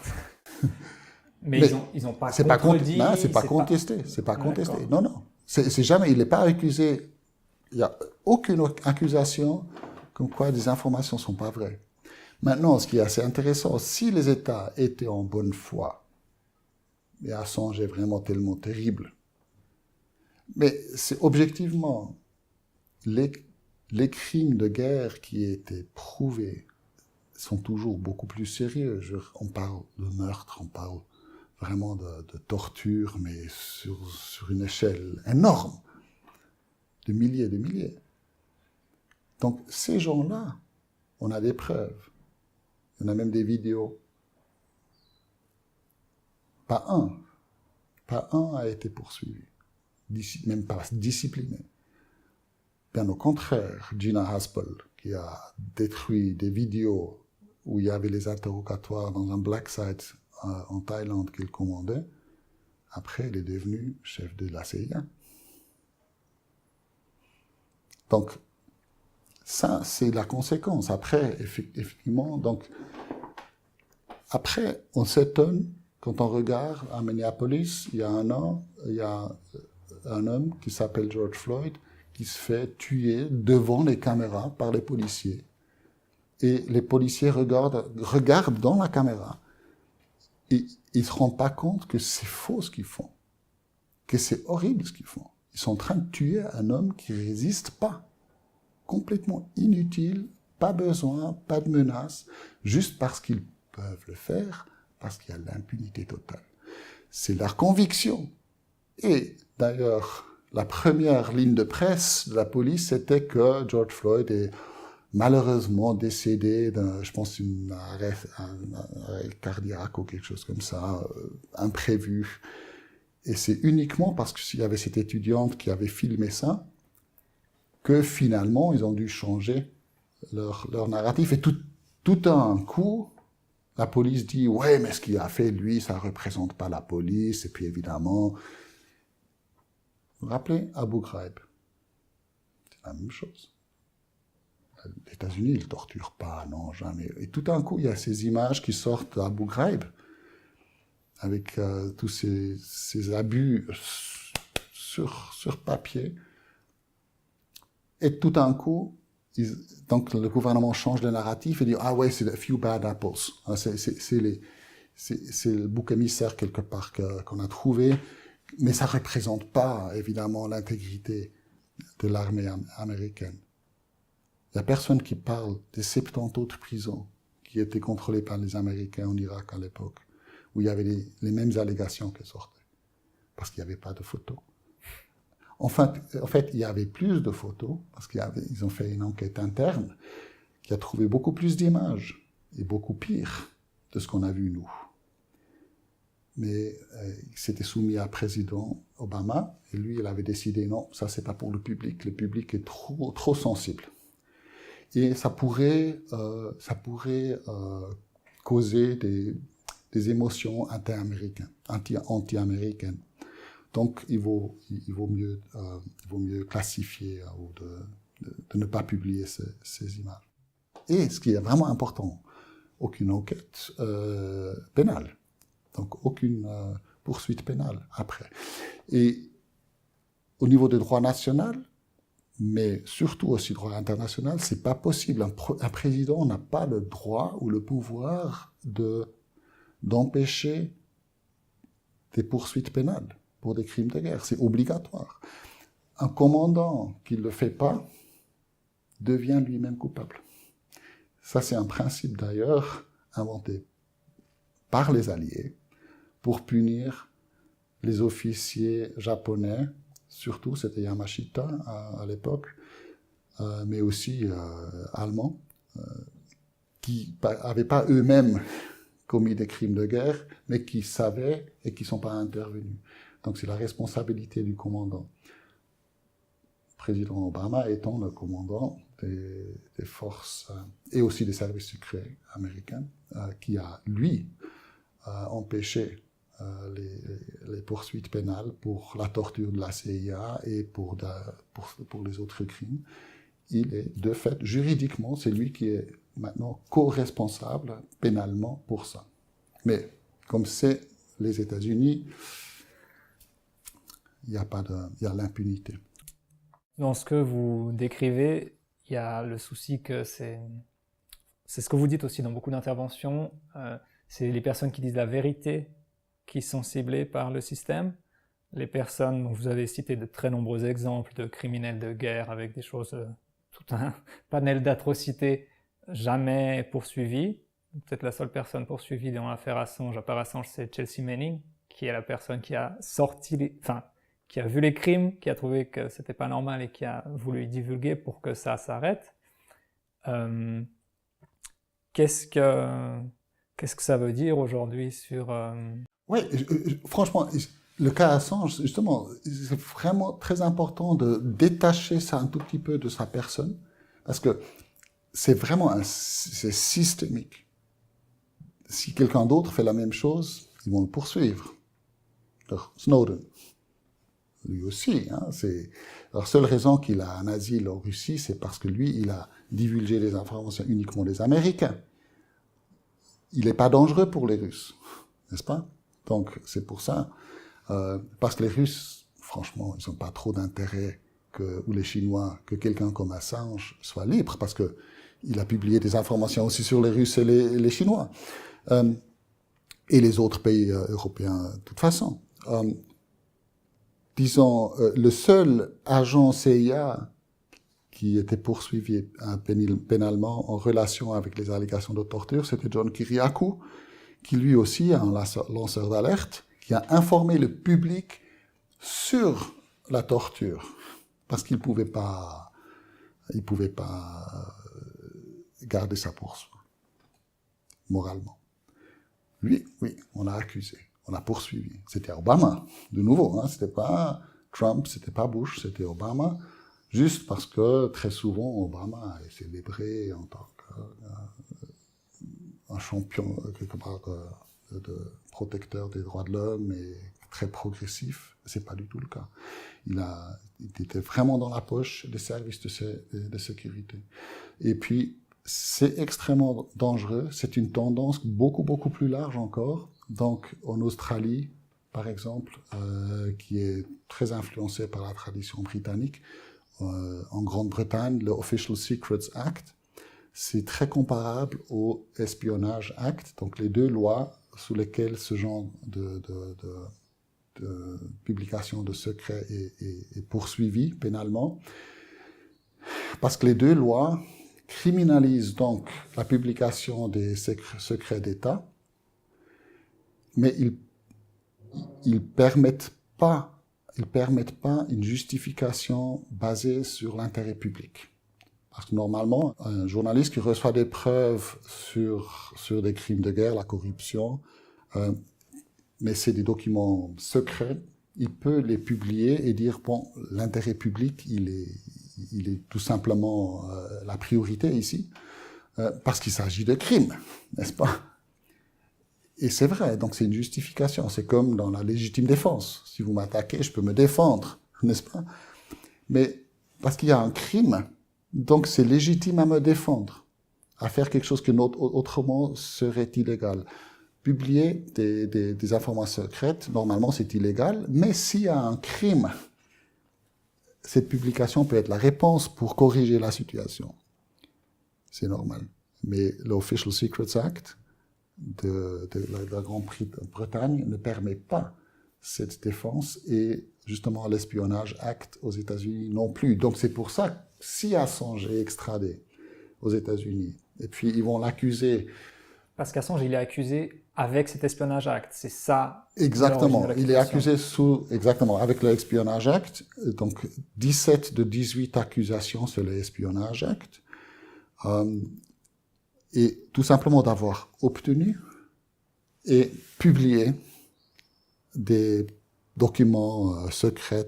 Mais ils ont pas contredit. C'est pas contesté. C'est pas contesté. Non. C'est jamais. Il n'est pas accusé. Il n'y a aucune accusation comme quoi des informations sont pas vraies. Maintenant, ce qui est assez intéressant, si les États étaient en bonne foi, et Assange est vraiment tellement terrible, mais c'est objectivement les crimes de guerre qui étaient prouvés sont toujours beaucoup plus sérieux. On parle de meurtre, on parle vraiment de torture, mais sur une échelle énorme, de milliers et de milliers. Donc ces gens-là, On a des preuves. On a même des vidéos. Pas un a été poursuivi, même pas discipliné. Bien au contraire, Gina Haspel, qui a détruit des vidéos où il y avait les interrogatoires dans un black site en Thaïlande qu'il commandait, après elle est devenue chef de la CIA. Donc, ça, c'est la conséquence. Après, effectivement, donc, après, on s'étonne quand on regarde à Minneapolis, il y a un homme qui s'appelle George Floyd qui se fait tuer devant les caméras par les policiers. Et les policiers regardent dans la caméra et ils ne se rendent pas compte que c'est faux ce qu'ils font, que c'est horrible ce qu'ils font. Ils sont en train de tuer un homme qui ne résiste pas. Complètement inutile, pas besoin, pas de menace, juste parce qu'ils peuvent le faire, parce qu'il y a l'impunité totale. C'est leur conviction. Et d'ailleurs, la première ligne de presse de la police, c'était que George Floyd est malheureusement décédé d'un, je pense, un arrêt cardiaque ou quelque chose comme ça, imprévu. Et c'est uniquement parce qu'il y avait cette étudiante qui avait filmé ça que finalement, ils ont dû changer leur narratif. Et tout d'un coup, la police dit « Ouais, mais ce qu'il a fait, lui, ça ne représente pas la police. » Et puis évidemment, vous vous rappelez Abu Ghraib? C'est la même chose. Les États-Unis, ils ne torturent pas, non, jamais. Et tout d'un coup, il y a ces images qui sortent d'Abu Ghraib, avec tous ces abus sur papier. Et tout d'un coup, donc le gouvernement change le narratif et dit « Ah ouais, c'est a few bad apples. » C'est le bouc émissaire quelque part qu'on a trouvé, mais ça ne représente pas, évidemment, l'intégrité de l'armée américaine. Il n'y a personne qui parle des 70 autres prisons qui étaient contrôlées par les Américains en Irak à l'époque, où il y avait les mêmes allégations qui sortaient, parce qu'il n'y avait pas de photos. En fait, il y avait plus de photos, parce qu'ils ont fait une enquête interne qui a trouvé beaucoup plus d'images, et beaucoup pire de ce qu'on a vu nous. Mais il s'était soumis à président Obama, et lui, il avait décidé, non, ça c'est pas pour le public est trop sensible. Et ça pourrait causer des émotions anti-américaines. Donc, il vaut mieux classifier ou de ne pas publier ces images. Et ce qui est vraiment important, aucune enquête pénale. Donc, aucune poursuite pénale après. Et au niveau du droit national, mais surtout aussi droit international, c'est pas possible. Un président n'a pas le droit ou le pouvoir d'empêcher des poursuites pénales pour des crimes de guerre. C'est obligatoire. Un commandant qui ne le fait pas devient lui-même coupable. Ça, c'est un principe d'ailleurs inventé par les Alliés pour punir les officiers japonais, surtout c'était Yamashita à l'époque, mais aussi allemands, qui n'avaient pas eux-mêmes commis des crimes de guerre, mais qui savaient et qui ne sont pas intervenus. Donc c'est la responsabilité du commandant. Le président Obama étant le commandant des forces et aussi des services secrets américains, qui a, lui, empêché les poursuites pénales pour la torture de la CIA et pour les autres crimes. Il est, de fait, juridiquement, c'est lui qui est maintenant co-responsable pénalement pour ça. Mais comme c'est les États-Unis, il y a l'impunité. Dans ce que vous décrivez, il y a le souci que c'est ce que vous dites aussi dans beaucoup d'interventions, c'est les personnes qui disent la vérité qui sont ciblées par le système. Les personnes dont vous avez cité de très nombreux exemples de criminels de guerre avec des choses, tout un panel d'atrocités jamais poursuivies. Peut-être la seule personne poursuivie dans l'affaire Assange, à part Assange, c'est Chelsea Manning, qui est la personne qui a qui a vu les crimes, qui a trouvé que c'était pas normal et qui a voulu divulguer pour que ça s'arrête. qu'est-ce que ça veut dire aujourd'hui sur... Oui, franchement, le cas Assange, justement, c'est vraiment très important de détacher ça un tout petit peu de sa personne, parce que c'est systémique. Si quelqu'un d'autre fait la même chose, ils vont le poursuivre. Alors, Snowden, lui aussi, hein, la seule raison qu'il a un asile en Russie, c'est parce que lui, il a divulgué des informations uniquement des Américains. Il n'est pas dangereux pour les Russes, n'est-ce pas? Donc, c'est pour ça, parce que les Russes, franchement, ils n'ont pas trop d'intérêt ou les Chinois, que quelqu'un comme Assange soit libre, parce que il a publié des informations aussi sur les Russes et les Chinois, et les autres pays européens, de toute façon. Disons, le seul agent CIA qui était poursuivi pénalement en relation avec les allégations de torture, c'était John Kiriakou, qui lui aussi est un lanceur d'alerte, qui a informé le public sur la torture, parce qu'il pouvait pas garder ça pour soi, moralement. Lui, oui, on l'a accusé, on l'a poursuivi. C'était Obama, de nouveau, hein, c'était pas Trump, c'était pas Bush, c'était Obama, juste parce que très souvent Obama est célébré en tant qu'un champion quelque part de protecteur des droits de l'homme et très progressif. C'est pas du tout le cas. Il était vraiment dans la poche des services de sécurité. Et puis, c'est extrêmement dangereux. C'est une tendance beaucoup, beaucoup plus large encore. Donc, en Australie, par exemple, qui est très influencée par la tradition britannique, en Grande-Bretagne, le Official Secrets Act, c'est très comparable au Espionage Act, donc les deux lois sous lesquelles ce genre de publication de secrets est poursuivi pénalement, parce que les deux lois criminalisent donc la publication des secrets d'État, mais ils permettent pas une justification basée sur l'intérêt public. Parce que normalement, un journaliste qui reçoit des preuves sur des crimes de guerre, la corruption, mais c'est des documents secrets, il peut les publier et dire, bon, l'intérêt public, il est tout simplement la priorité ici, parce qu'il s'agit de crimes, n'est-ce pas? Et c'est vrai, donc c'est une justification. C'est comme dans la légitime défense. Si vous m'attaquez, je peux me défendre, n'est-ce pas? Mais parce qu'il y a un crime, donc c'est légitime à me défendre, à faire quelque chose que autrement serait illégal. Publier des informations secrètes, normalement c'est illégal, mais s'il y a un crime, cette publication peut être la réponse pour corriger la situation. C'est normal. Mais l'Official Secrets Act de la Grande-Bretagne ne permet pas cette défense, et justement l'Espionnage Act aux États-Unis non plus. Donc c'est pour ça que si Assange est extradé aux États-Unis, et puis ils vont l'accuser... Parce qu'Assange, il est accusé avec cet Espionnage Act, c'est ça? Exactement, il est accusé exactement, avec l'Espionnage Act, donc 17 de 18 accusations sur l'Espionnage Act, et tout simplement d'avoir obtenu et publié des documents secrets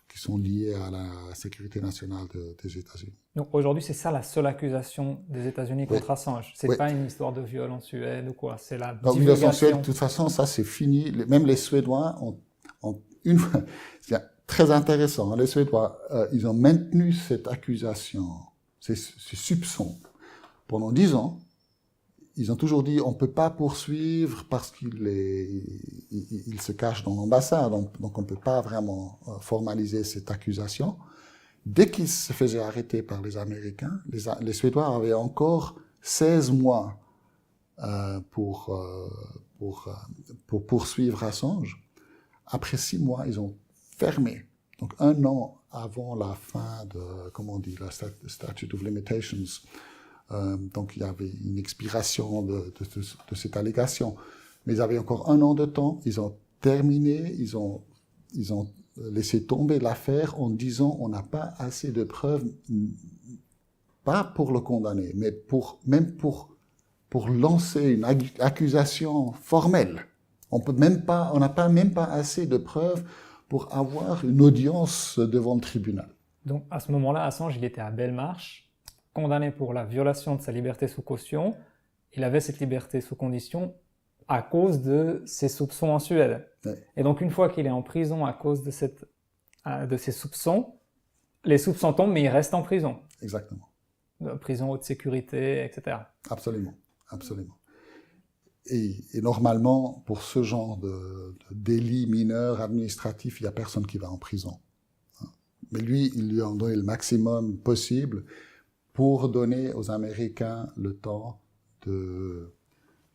qui sont liés à la sécurité nationale des États-Unis. Donc aujourd'hui, c'est ça la seule accusation des États-Unis contre Assange. C'est pas une histoire de viol en Suède ou quoi. C'est la divulgation. Viol en Suède, de toute façon, ça c'est fini. Même les Suédois ont une fois, c'est très intéressant. Hein, les Suédois, ils ont maintenu cette accusation, ces soupçons pendant 10 ans. Ils ont toujours dit on peut pas poursuivre parce qu'il se cache dans l'ambassade, donc on peut pas vraiment formaliser cette accusation. Dès qu'ils se faisaient arrêter par les Américains, les Suédois avaient encore 16 mois pour poursuivre Assange. Après 6 mois, ils ont fermé. Donc 1 an avant la fin de, comment on dit, la statute of limitations. Donc il y avait une expiration de cette allégation. Mais ils avaient encore 1 an de temps. Ils ont terminé, ils ont laissé tomber l'affaire en disant on n'a pas assez de preuves, pas pour le condamner, mais même pour pour lancer une accusation formelle. On n'a même pas assez de preuves pour avoir une audience devant le tribunal. Donc à ce moment-là, Assange, il était à Belmarsh, condamné pour la violation de sa liberté sous caution. Il avait cette liberté sous condition à cause de ses soupçons en Suède. Ouais. Et donc une fois qu'il est en prison à cause de ses soupçons, les soupçons tombent, mais il reste en prison. Exactement. Prison haute sécurité, etc. Absolument, absolument. Et normalement, pour ce genre de délit mineur administratif, il n'y a personne qui va en prison. Mais lui, il lui a donné le maximum possible pour donner aux Américains le temps de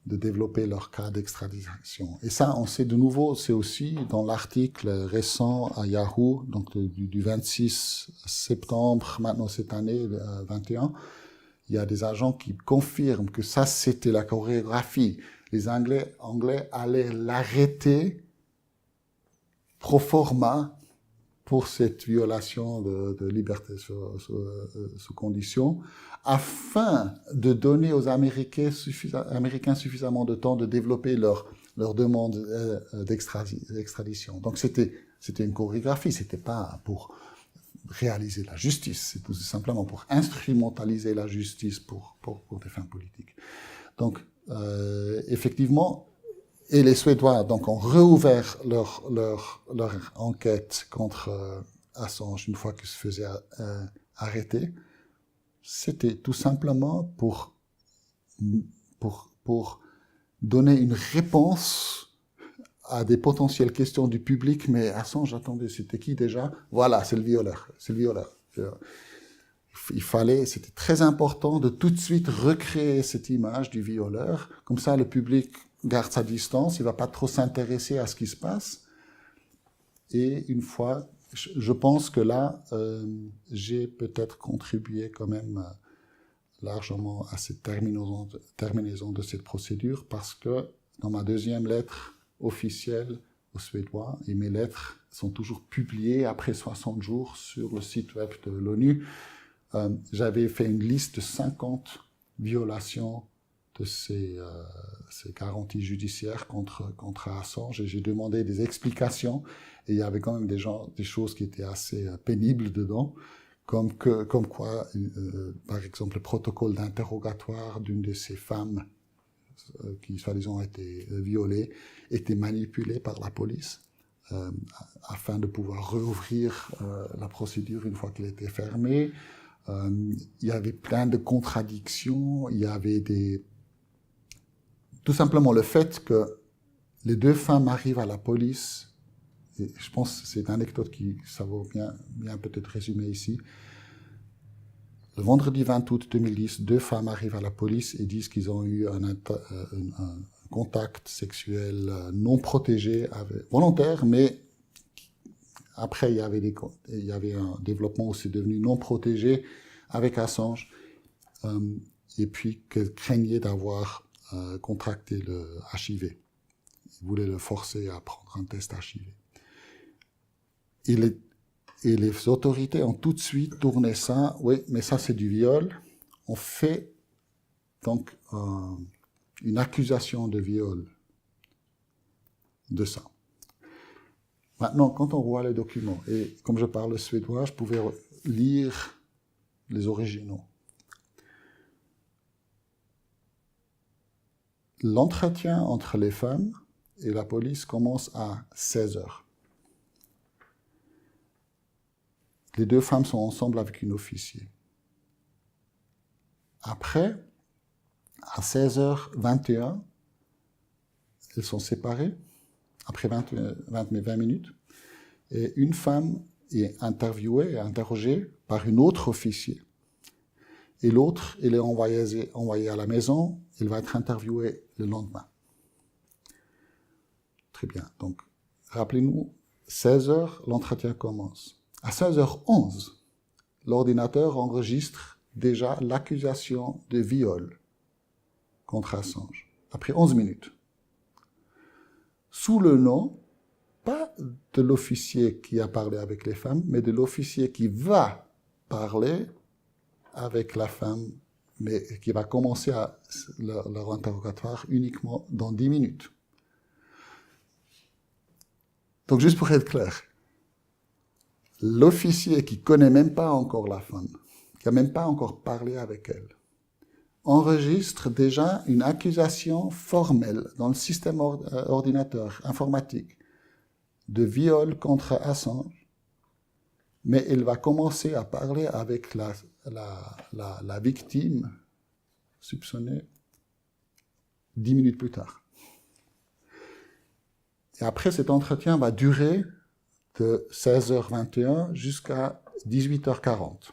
développer leur cas d'extradition. Et ça, on sait de nouveau, c'est aussi dans l'article récent à Yahoo, donc du 26 septembre, maintenant cette année, 21, il y a des agents qui confirment que ça, c'était la chorégraphie. Les Anglais allaient l'arrêter pro forma pour cette violation de liberté sous condition, afin de donner aux Américains suffisamment de temps de développer leur demande d'extradition. Donc c'était une chorégraphie, c'était pas pour réaliser la justice, c'est tout simplement pour instrumentaliser la justice pour des fins politiques. Donc effectivement, et les Suédois donc ont réouvert leur enquête contre Assange une fois qu'il se faisait arrêter. C'était tout simplement pour donner une réponse à des potentielles questions du public. Mais Assange, attendez, c'était qui déjà? Voilà, c'est le violeur. C'était très important de tout de suite recréer cette image du violeur. Comme ça, le public garde sa distance, il ne va pas trop s'intéresser à ce qui se passe. Et une fois, je pense que là, j'ai peut-être contribué quand même largement à cette terminaison de cette procédure, parce que dans ma deuxième lettre officielle aux Suédois, et mes lettres sont toujours publiées après 60 jours sur le site web de l'ONU, j'avais fait une liste de 50 violations de ces garanties judiciaires contre Assange, et j'ai demandé des explications, et il y avait quand même des choses qui étaient assez pénibles dedans, comme quoi, par exemple, le protocole d'interrogatoire d'une de ces femmes qui, soi-disant, a été violée, était manipulé par la police afin de pouvoir rouvrir la procédure une fois qu'elle était fermée. Il y avait plein de contradictions, il y avait tout simplement le fait que les deux femmes arrivent à la police, et je pense que c'est une anecdote ça vaut bien peut-être résumer ici. Le vendredi 20 août 2010, deux femmes arrivent à la police et disent qu'ils ont eu un contact sexuel non protégé, volontaire, mais après il y avait un développement où c'est devenu non protégé avec Assange, et puis qu'elle craignait d'avoir contracté le HIV. Ils voulaient le forcer à prendre un test HIV. Et les autorités ont tout de suite tourné ça. Oui, mais ça c'est du viol. On fait donc une accusation de viol de ça. Maintenant, quand on voit les documents, et comme je parle suédois, je pouvais lire les originaux. L'entretien entre les femmes et la police commence à 16 heures. Les deux femmes sont ensemble avec une officier. Après, à 16h21, elles sont séparées, après 20 minutes, et une femme est interrogée par une autre officier. Et l'autre, elle est envoyée à la maison, elle va être interviewée le lendemain. Très bien. Donc, rappelez-nous, 16h, l'entretien commence. À 16h11, l'ordinateur enregistre déjà l'accusation de viol contre Assange, après 11 minutes. Sous le nom, pas de l'officier qui a parlé avec les femmes, mais de l'officier qui va parler avec la femme mais qui va commencer leur interrogatoire uniquement dans 10 minutes. Donc, juste pour être clair, l'officier qui connaît même pas encore la femme, qui a même pas encore parlé avec elle, enregistre déjà une accusation formelle dans le système ordinateur informatique de viol contre Assange, mais il va commencer à parler avec la victime soupçonnée 10 minutes plus tard. Et après, cet entretien va durer de 16h21 jusqu'à 18h40.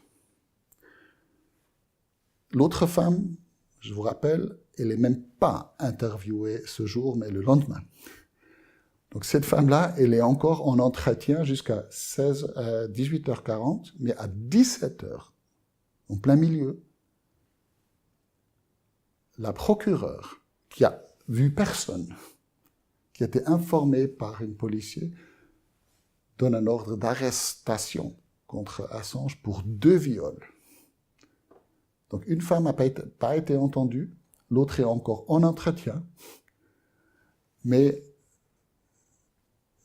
L'autre femme, je vous rappelle, elle n'est même pas interviewée ce jour, mais le lendemain. Donc cette femme-là, elle est encore en entretien jusqu'à 18h40, mais à 17h, en plein milieu, la procureure, qui a vu personne, qui a été informée par un policier, donne un ordre d'arrestation contre Assange pour 2 viols. Donc une femme n'a pas été entendue, l'autre est encore en entretien, mais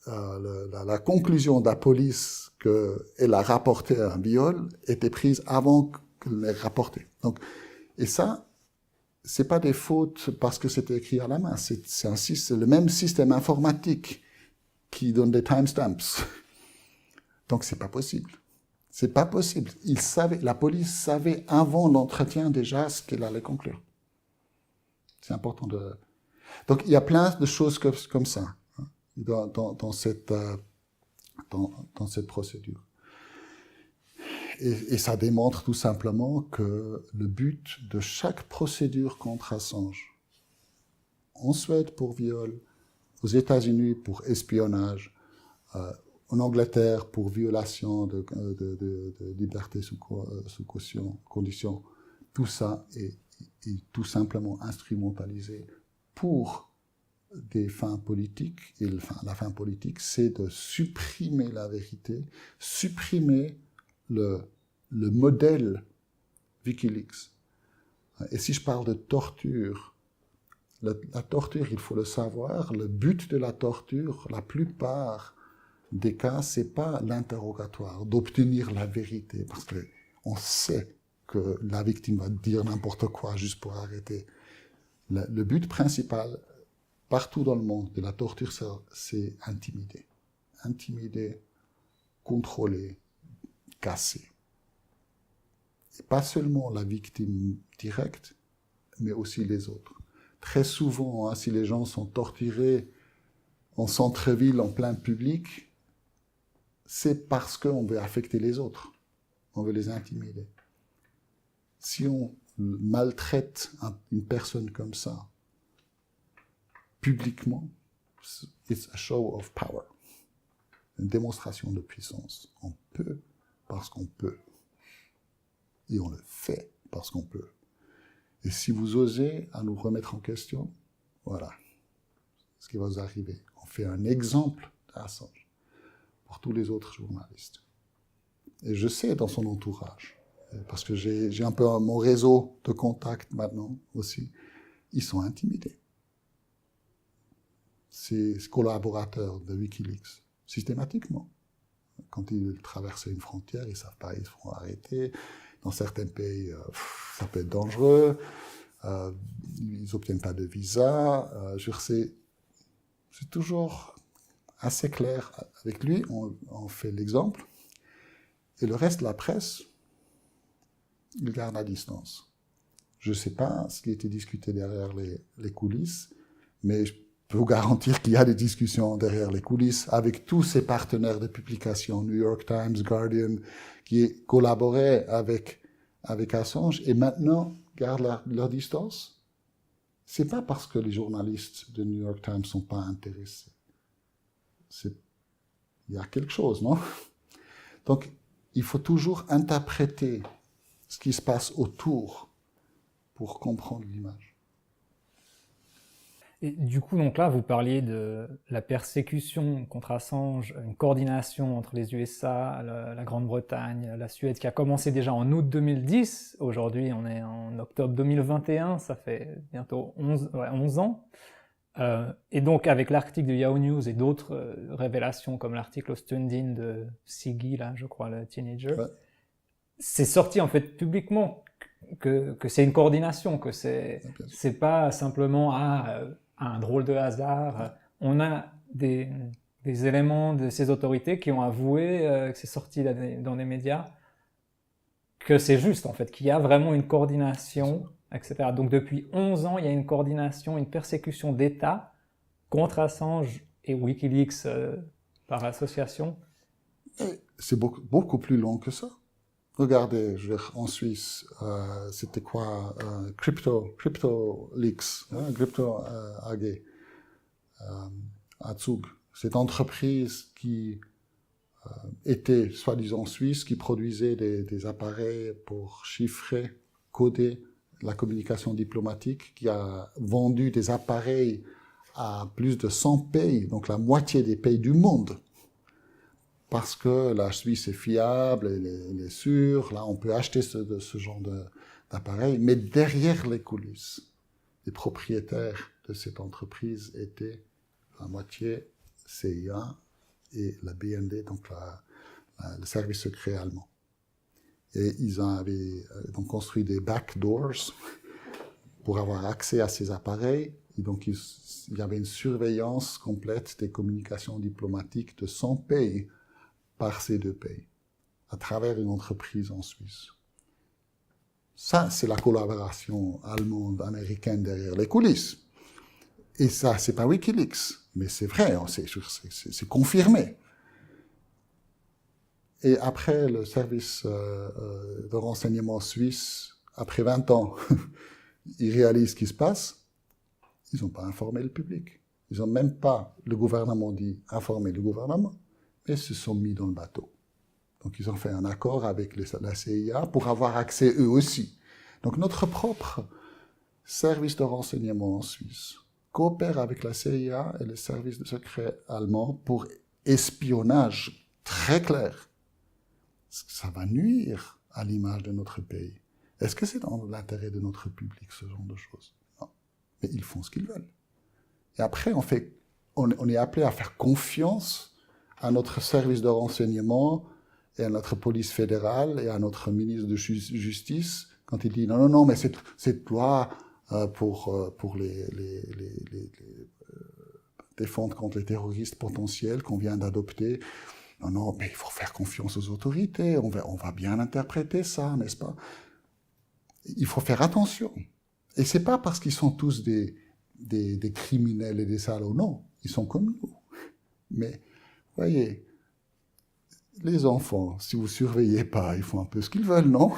la conclusion de la police qu'elle a rapporté un viol était prise avant qu'elle l'ait rapporté. Donc, et ça, c'est pas des fautes parce que c'était écrit à la main, c'est le même système informatique qui donne des timestamps. Donc c'est pas possible. C'est pas possible. La police savait avant l'entretien déjà ce qu'elle allait conclure. C'est important de... Donc il y a plein de choses comme ça hein, dans cette procédure. Et ça démontre tout simplement que le but de chaque procédure contre Assange, en Suède pour viol, aux États-Unis pour espionnage, en Angleterre pour violation de liberté sous condition, tout ça est tout simplement instrumentalisé pour des fins politiques. Et la fin politique, c'est de supprimer la vérité, supprimer le modèle Wikileaks. Et si je parle de torture, la torture, il faut le savoir, le but de la torture, la plupart des cas, c'est pas l'interrogatoire, d'obtenir la vérité, parce que on sait que la victime va dire n'importe quoi juste pour arrêter. Le but principal, partout dans le monde, de la torture, c'est intimider. Intimider, contrôler, casser. Et pas seulement la victime directe, mais aussi les autres. Très souvent, hein, si les gens sont torturés en centre-ville, en plein public, c'est parce qu'on veut affecter les autres. On veut les intimider. Si on maltraite une personne comme ça, publiquement, it's a show of power. Une démonstration de puissance. On peut parce qu'on peut. Et on le fait parce qu'on peut. Et si vous osez à nous remettre en question, voilà ce qui va vous arriver. On fait un exemple d'Assange pour tous les autres journalistes. Et je sais dans son entourage, parce que j'ai un peu mon réseau de contacts maintenant aussi, ils sont intimidés. Ces collaborateurs de Wikileaks, systématiquement. Quand ils traversent une frontière, ils ne savent pas, ils se font arrêter. Dans certains pays, ça peut être dangereux. Ils n'obtiennent pas de visa. C'est toujours assez clair. Avec lui, on fait l'exemple. Et le reste de la presse, il garde la distance. Je ne sais pas ce qui a été discuté derrière les coulisses, mais je peux vous garantir qu'il y a des discussions derrière les coulisses avec tous ces partenaires de publication, New York Times, Guardian, qui collaboraient avec Assange et maintenant gardent leur distance. C'est pas parce que les journalistes de New York Times sont pas intéressés. Il y a quelque chose, non? Donc, il faut toujours interpréter ce qui se passe autour pour comprendre l'image. Et du coup, donc là, vous parliez de la persécution contre Assange, une coordination entre les USA, la Grande-Bretagne, la Suède, qui a commencé déjà en août 2010. Aujourd'hui, on est en octobre 2021, ça fait bientôt 11 ans. Et donc, avec l'article de Yahoo News et d'autres révélations, comme l'article au Stundin de Siggy, là, je crois, le teenager, Ouais. c'est sorti en fait publiquement que c'est une coordination, que c'est pas simplement un drôle de hasard. On a des éléments de ces autorités qui ont avoué que c'est sorti dans des médias, que c'est juste en fait, qu'il y a vraiment une coordination, etc. Donc depuis 11 ans, il y a une coordination, une persécution d'État contre Assange et Wikileaks par association. C'est beaucoup plus long que ça. Regardez, je veux dire, en Suisse, c'était quoi Crypto Leaks, hein, Crypto AG, Azug. Cette entreprise qui était soi-disant suisse, qui produisait des appareils pour chiffrer, coder la communication diplomatique, qui a vendu des appareils à plus de 100 pays, donc la moitié des pays du monde. Parce que la Suisse est fiable, elle est sûre, là on peut acheter ce genre d'appareil, mais derrière les coulisses, les propriétaires de cette entreprise étaient à moitié CIA et la BND, donc le service secret allemand. Et ils avaient donc construit des backdoors pour avoir accès à ces appareils, et donc il y avait une surveillance complète des communications diplomatiques de 100 pays, par ces deux pays, à travers une entreprise en Suisse. Ça, c'est la collaboration allemande-américaine derrière les coulisses. Et ça, c'est pas Wikileaks, mais c'est vrai, c'est confirmé. Et après, le service de renseignement suisse, après 20 ans, ils réalisent ce qui se passe, ils n'ont pas informé le public. Ils n'ont même pas, le gouvernement dit, informé le gouvernement, et se sont mis dans le bateau. Donc ils ont fait un accord avec la CIA pour avoir accès eux aussi. Donc notre propre service de renseignement en Suisse coopère avec la CIA et les services de secret allemands pour espionnage très clair. Ça va nuire à l'image de notre pays. Est-ce que c'est dans l'intérêt de notre public, ce genre de choses? Non. Mais ils font ce qu'ils veulent. Et après, on est appelé à faire confiance à notre service de renseignement et à notre police fédérale et à notre ministre de Justice quand il dit non, mais cette loi pour les défendre contre les terroristes potentiels qu'on vient d'adopter, non, mais il faut faire confiance aux autorités, on va bien interpréter ça, n'est-ce pas? Il faut faire attention. Et c'est pas parce qu'ils sont tous des criminels et des salauds, non, ils sont comme nous. Mais voyez, les enfants, si vous surveillez pas, ils font un peu ce qu'ils veulent, non?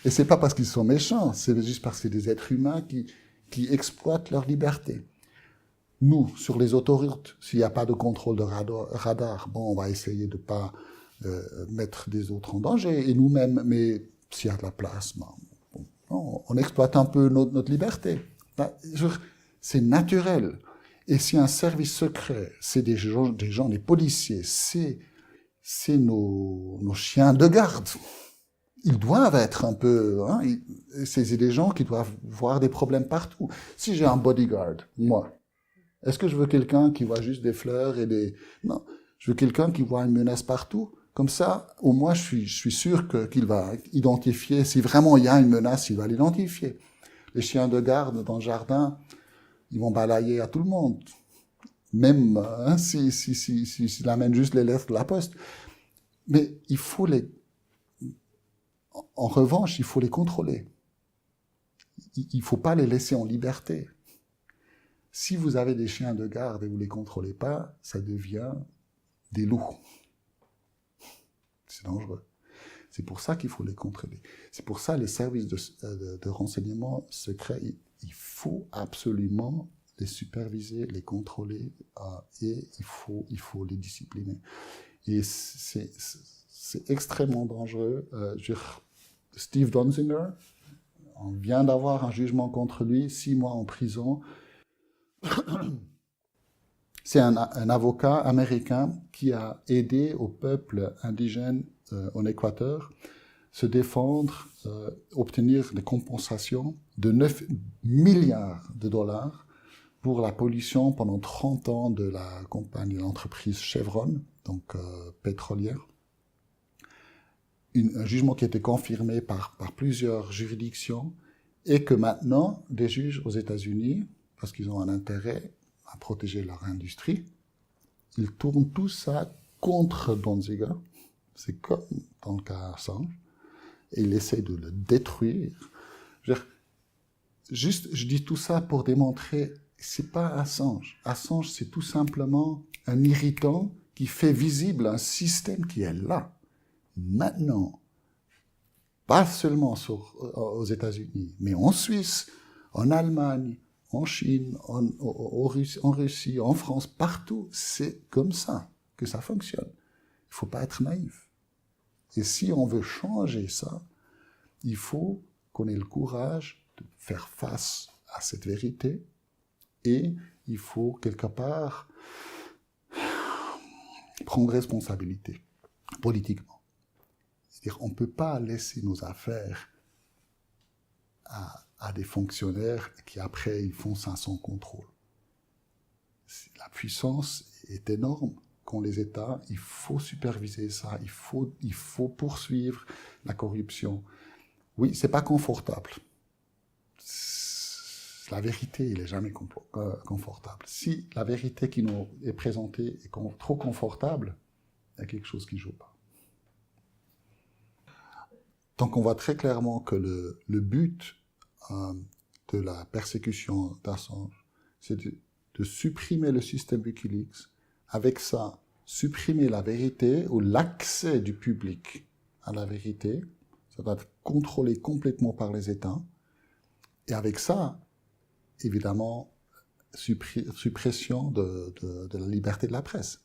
Et c'est pas parce qu'ils sont méchants, c'est juste parce que c'est des êtres humains qui exploitent leur liberté. Nous, sur les autoroutes, s'il n'y a pas de contrôle de radar, bon, on va essayer de pas mettre des autres en danger, et nous-mêmes, mais s'il y a de la place, bon, on exploite un peu notre liberté. C'est naturel. Et si un service secret, c'est des gens, des policiers, c'est nos chiens de garde. Ils doivent être un peu... Hein, c'est des gens qui doivent voir des problèmes partout. Si j'ai un bodyguard, moi, est-ce que je veux quelqu'un qui voit juste des fleurs et des... Non, je veux quelqu'un qui voit une menace partout. Comme ça, au moins, je suis sûr qu'il va identifier. Si vraiment il y a une menace, il va l'identifier. Les chiens de garde dans le jardin, ils vont balayer à tout le monde. Même hein, s'ils amènent juste les lettres de la poste. Mais il faut en revanche, il faut les contrôler. Il ne faut pas les laisser en liberté. Si vous avez des chiens de garde et vous ne les contrôlez pas, ça devient des loups. C'est dangereux. C'est pour ça qu'il faut les contrôler. C'est pour ça les services de renseignement secrets, il faut absolument les superviser, les contrôler et il faut les discipliner. Et c'est extrêmement dangereux. Steve Donziger, on vient d'avoir un jugement contre lui, 6 mois en prison. C'est un avocat américain qui a aidé au peuple indigène en Équateur se défendre, obtenir des compensations de 9 milliards de dollars pour la pollution pendant 30 ans de la compagnie, l'entreprise Chevron, donc pétrolière. Un jugement qui a été confirmé par plusieurs juridictions et que maintenant, des juges aux États-Unis, parce qu'ils ont un intérêt à protéger leur industrie, ils tournent tout ça contre Donziger. C'est comme dans le cas Assange. Et ils essaient de le détruire. Je dis tout ça pour démontrer, c'est pas Assange. Assange, c'est tout simplement un irritant qui fait visible un système qui est là. Maintenant, pas seulement aux États-Unis, mais en Suisse, en Allemagne, en Chine, en Russie, en France, partout, c'est comme ça que ça fonctionne. Il ne faut pas être naïf. Et si on veut changer ça, il faut qu'on ait le courage de faire face à cette vérité et il faut quelque part prendre responsabilité politiquement. C'est-à-dire on ne peut pas laisser nos affaires à des fonctionnaires qui après ils font ça sans contrôle. La puissance est énorme qu'ont les États, il faut superviser ça, il faut poursuivre la corruption. Oui, c'est pas confortable. La vérité, elle est jamais confortable. Si la vérité qui nous est présentée est trop confortable, il y a quelque chose qui ne joue pas. Donc on voit très clairement que le but de la persécution d'Assange, c'est de supprimer le système Wikileaks, avec ça, supprimer la vérité ou l'accès du public à la vérité. Ça doit être contrôlé complètement par les États. Et avec ça, évidemment, suppression de la liberté de la presse.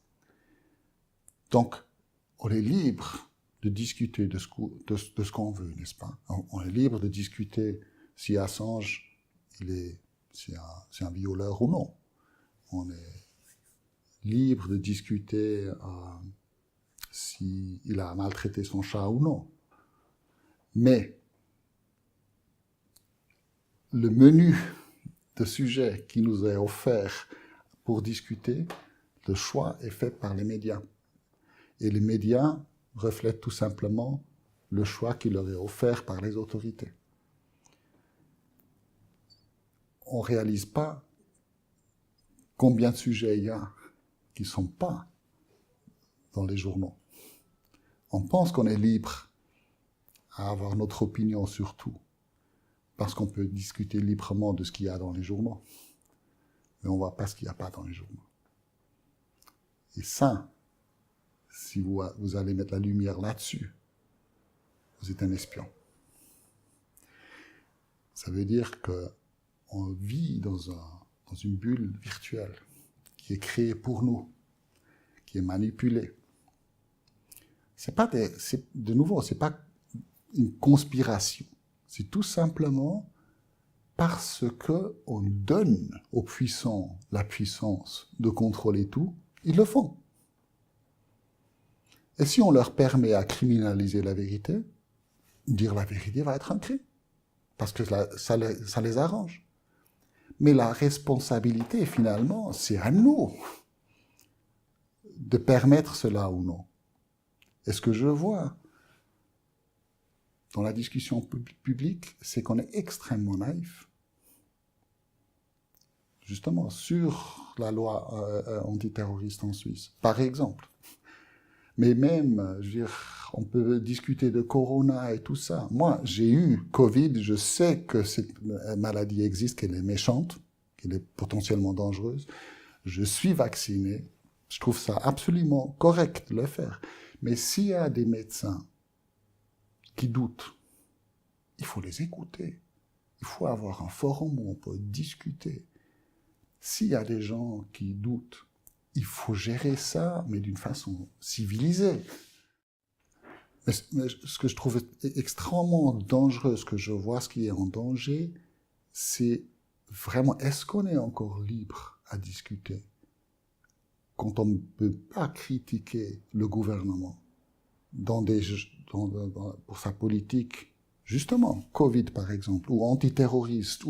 Donc, on est libre de discuter de ce qu'on veut, n'est-ce pas? On est libre de discuter si Assange, c'est un violeur ou non. On est libre de discuter s'il a maltraité son chat ou non. Mais le menu de sujets qui nous est offert pour discuter, le choix est fait par les médias. Et les médias reflètent tout simplement le choix qui leur est offert par les autorités. On ne réalise pas combien de sujets il y a qui ne sont pas dans les journaux. On pense qu'on est libre à avoir notre opinion sur tout, parce qu'on peut discuter librement de ce qu'il y a dans les journaux, mais on ne voit pas ce qu'il n'y a pas dans les journaux. Et ça, si vous allez mettre la lumière là-dessus, vous êtes un espion. Ça veut dire qu'on vit dans une bulle virtuelle qui est créée pour nous, qui est manipulée. C'est pas une conspiration. C'est tout simplement parce qu'on donne aux puissants la puissance de contrôler tout, ils le font. Et si on leur permet à criminaliser la vérité, dire la vérité va être un crime, parce que ça les arrange. Mais la responsabilité, finalement, c'est à nous de permettre cela ou non. Et ce que je vois dans la discussion publique, c'est qu'on est extrêmement naïf. Justement, sur la loi antiterroriste en Suisse, par exemple. Mais même, je veux dire, on peut discuter de Corona et tout ça. Moi, j'ai eu Covid, je sais que cette maladie existe, qu'elle est méchante, qu'elle est potentiellement dangereuse. Je suis vacciné. Je trouve ça absolument correct de le faire. Mais s'il y a des médecins qui doutent, il faut les écouter. Il faut avoir un forum où on peut discuter. S'il y a des gens qui doutent, il faut gérer ça, mais d'une façon civilisée. Mais ce que je trouve extrêmement dangereux, ce que je vois, ce qui est en danger, c'est vraiment, est-ce qu'on est encore libre à discuter quand on ne peut pas critiquer le gouvernement pour sa politique, justement, Covid par exemple, ou antiterroriste,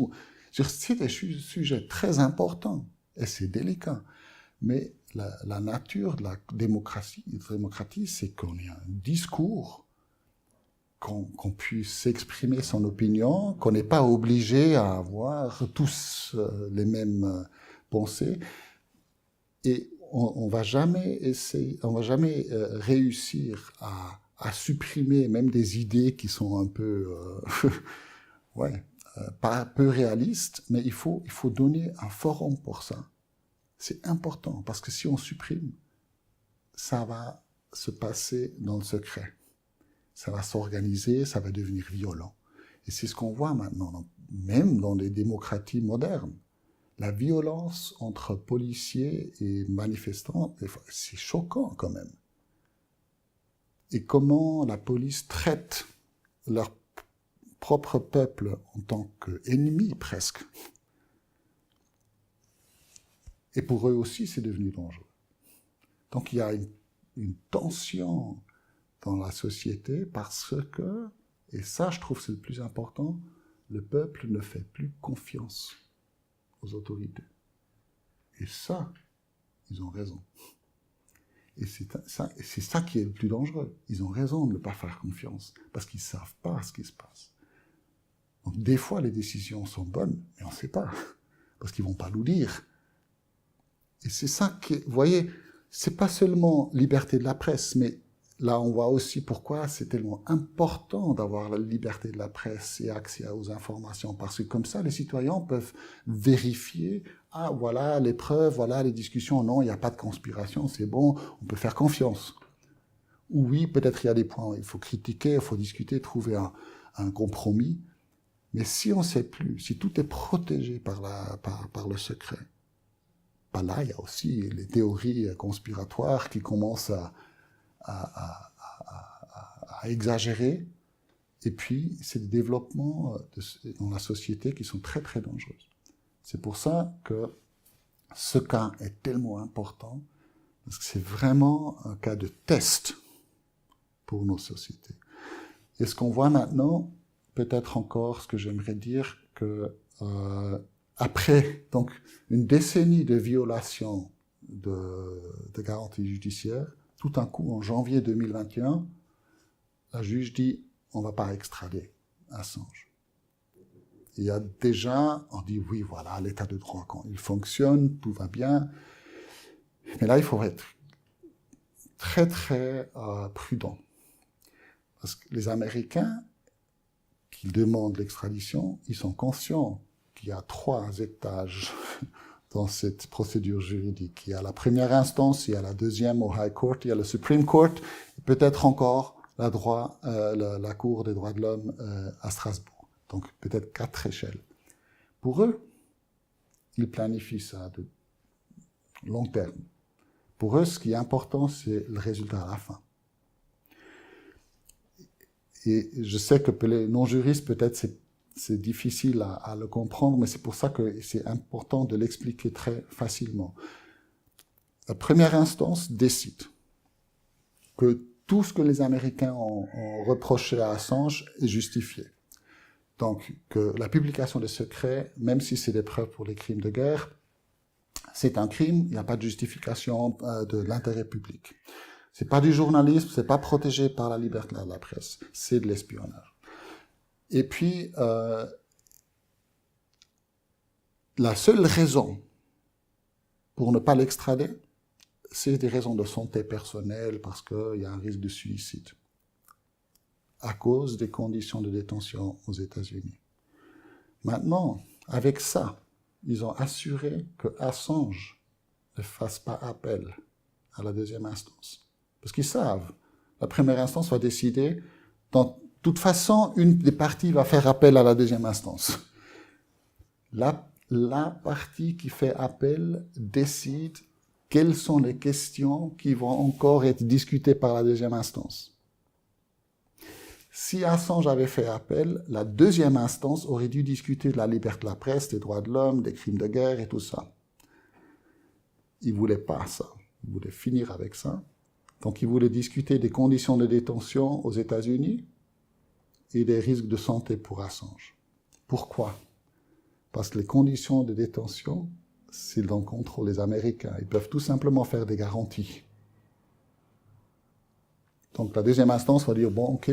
c'est des sujets très importants et c'est délicat. Mais la nature de la démocratie, c'est qu'on ait un discours, qu'on puisse s'exprimer son opinion, qu'on n'est pas obligé à avoir tous les mêmes pensées. Et on va jamais réussir à supprimer même des idées qui sont un peu, pas peu réalistes, mais il faut donner un forum pour ça. C'est important, parce que si on supprime, ça va se passer dans le secret. Ça va s'organiser, ça va devenir violent. Et c'est ce qu'on voit maintenant, même dans les démocraties modernes. La violence entre policiers et manifestants, c'est choquant quand même. Et comment la police traite leur propre peuple en tant qu'ennemi presque. Et pour eux aussi, c'est devenu dangereux. Donc il y a une tension dans la société parce que, et ça je trouve c'est le plus important, le peuple ne fait plus confiance aux autorités. Et ça, ils ont raison. Et c'est ça qui est le plus dangereux. Ils ont raison de ne pas faire confiance, parce qu'ils ne savent pas ce qui se passe. Donc des fois, les décisions sont bonnes, mais on ne sait pas, parce qu'ils ne vont pas nous dire. Et c'est ça qui, vous voyez, c'est pas seulement liberté de la presse, mais là on voit aussi pourquoi c'est tellement important d'avoir la liberté de la presse et accès aux informations, parce que comme ça les citoyens peuvent vérifier, ah voilà les preuves, voilà les discussions, non il n'y a pas de conspiration, c'est bon, on peut faire confiance. Ou oui, peut-être il y a des points, il faut critiquer, il faut discuter, trouver un compromis, mais si on ne sait plus, si tout est protégé par le secret, bah là il y a aussi les théories conspiratoires qui commencent à exagérer, et puis c'est des développements dans la société qui sont très très dangereux. C'est pour ça que ce cas est tellement important, parce que c'est vraiment un cas de test pour nos sociétés. Et ce qu'on voit maintenant, peut-être encore ce que j'aimerais dire, que après donc une décennie de violation de garanties judiciaires, tout d'un coup, en janvier 2021, la juge dit on ne va pas extrader Assange. Il y a déjà, on dit oui, voilà, l'état de droit, quand il fonctionne, tout va bien. Mais là, il faut être très, très prudent. Parce que les Américains qui demandent l'extradition, ils sont conscients qu'il y a 3 étages dans cette procédure juridique. Il y a la première instance, il y a la deuxième au High Court, il y a le Supreme Court, peut-être encore la Cour des droits de l'homme à Strasbourg. Donc peut-être 4 échelles. Pour eux, ils planifient ça de long terme. Pour eux, ce qui est important, c'est le résultat à la fin. Et je sais que pour les non-juristes, peut-être c'est difficile à le comprendre, mais c'est pour ça que c'est important de l'expliquer très facilement. La première instance décide que tout ce que les Américains ont reproché à Assange est justifié. Donc, que la publication des secrets, même si c'est des preuves pour les crimes de guerre, c'est un crime, il n'y a pas de justification de l'intérêt public. C'est pas du journalisme, c'est pas protégé par la liberté de la presse, c'est de l'espionnage. Et puis, la seule raison pour ne pas l'extrader, c'est des raisons de santé personnelle, parce qu'il y a un risque de suicide, à cause des conditions de détention aux États-Unis. Maintenant, avec ça, ils ont assuré que Assange ne fasse pas appel à la deuxième instance. Parce qu'ils savent, la première instance va décider, de toute façon, une des parties va faire appel à la deuxième instance. La partie qui fait appel décide quelles sont les questions qui vont encore être discutées par la deuxième instance. Si Assange avait fait appel, la deuxième instance aurait dû discuter de la liberté de la presse, des droits de l'homme, des crimes de guerre et tout ça. Il ne voulait pas ça. Il voulait finir avec ça. Donc il voulait discuter des conditions de détention aux États-Unis et des risques de santé pour Assange. Pourquoi? Parce que les conditions de détention, c'est dans le contrôle des Américains. Ils peuvent tout simplement faire des garanties. Donc la deuxième instance va dire, bon, ok,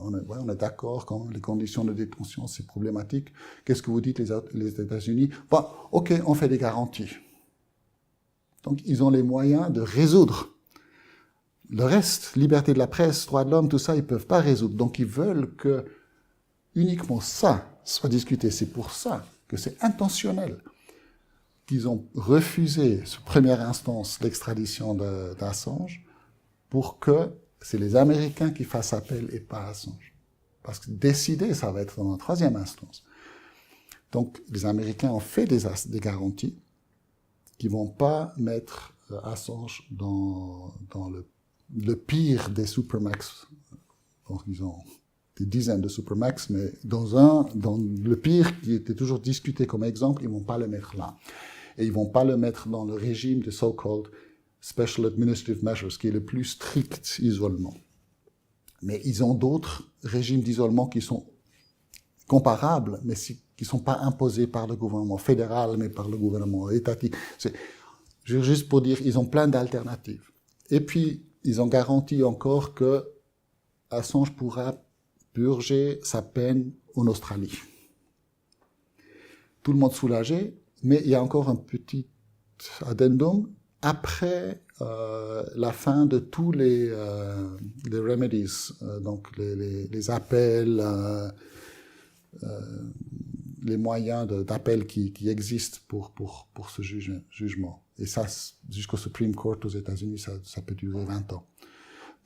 on est d'accord, quand même, les conditions de détention, c'est problématique. Qu'est-ce que vous dites, les États-Unis? Bon, ok, on fait des garanties. Donc ils ont les moyens de résoudre. Le reste, liberté de la presse, droits de l'homme, tout ça, ils ne peuvent pas résoudre. Donc ils veulent que uniquement ça soit discuté. C'est pour ça que c'est intentionnel qu'ils ont refusé, sous première instance, l'extradition d'Assange, pour que c'est les Américains qui fassent appel et pas Assange. Parce que décider, ça va être dans la troisième instance. Donc, les Américains ont fait des garanties qui ne vont pas mettre Assange dans le pire des supermax. Donc, ils ont des dizaines de supermax, mais dans le pire qui était toujours discuté comme exemple, ils ne vont pas le mettre là. Et ils ne vont pas le mettre dans le régime de so-called Special Administrative Measures, qui est le plus strict isolement. Mais ils ont d'autres régimes d'isolement qui sont comparables, mais qui ne sont pas imposés par le gouvernement fédéral, mais par le gouvernement étatique. Juste pour dire, ils ont plein d'alternatives. Et puis, ils ont garanti encore que Assange pourra purger sa peine en Australie. Tout le monde soulagé, mais il y a encore un petit addendum. Après la fin de tous les remedies, donc les appels, les moyens d'appel qui existent pour ce jugement. Et ça, jusqu'au Supreme Court aux États-Unis, ça peut durer 20 ans.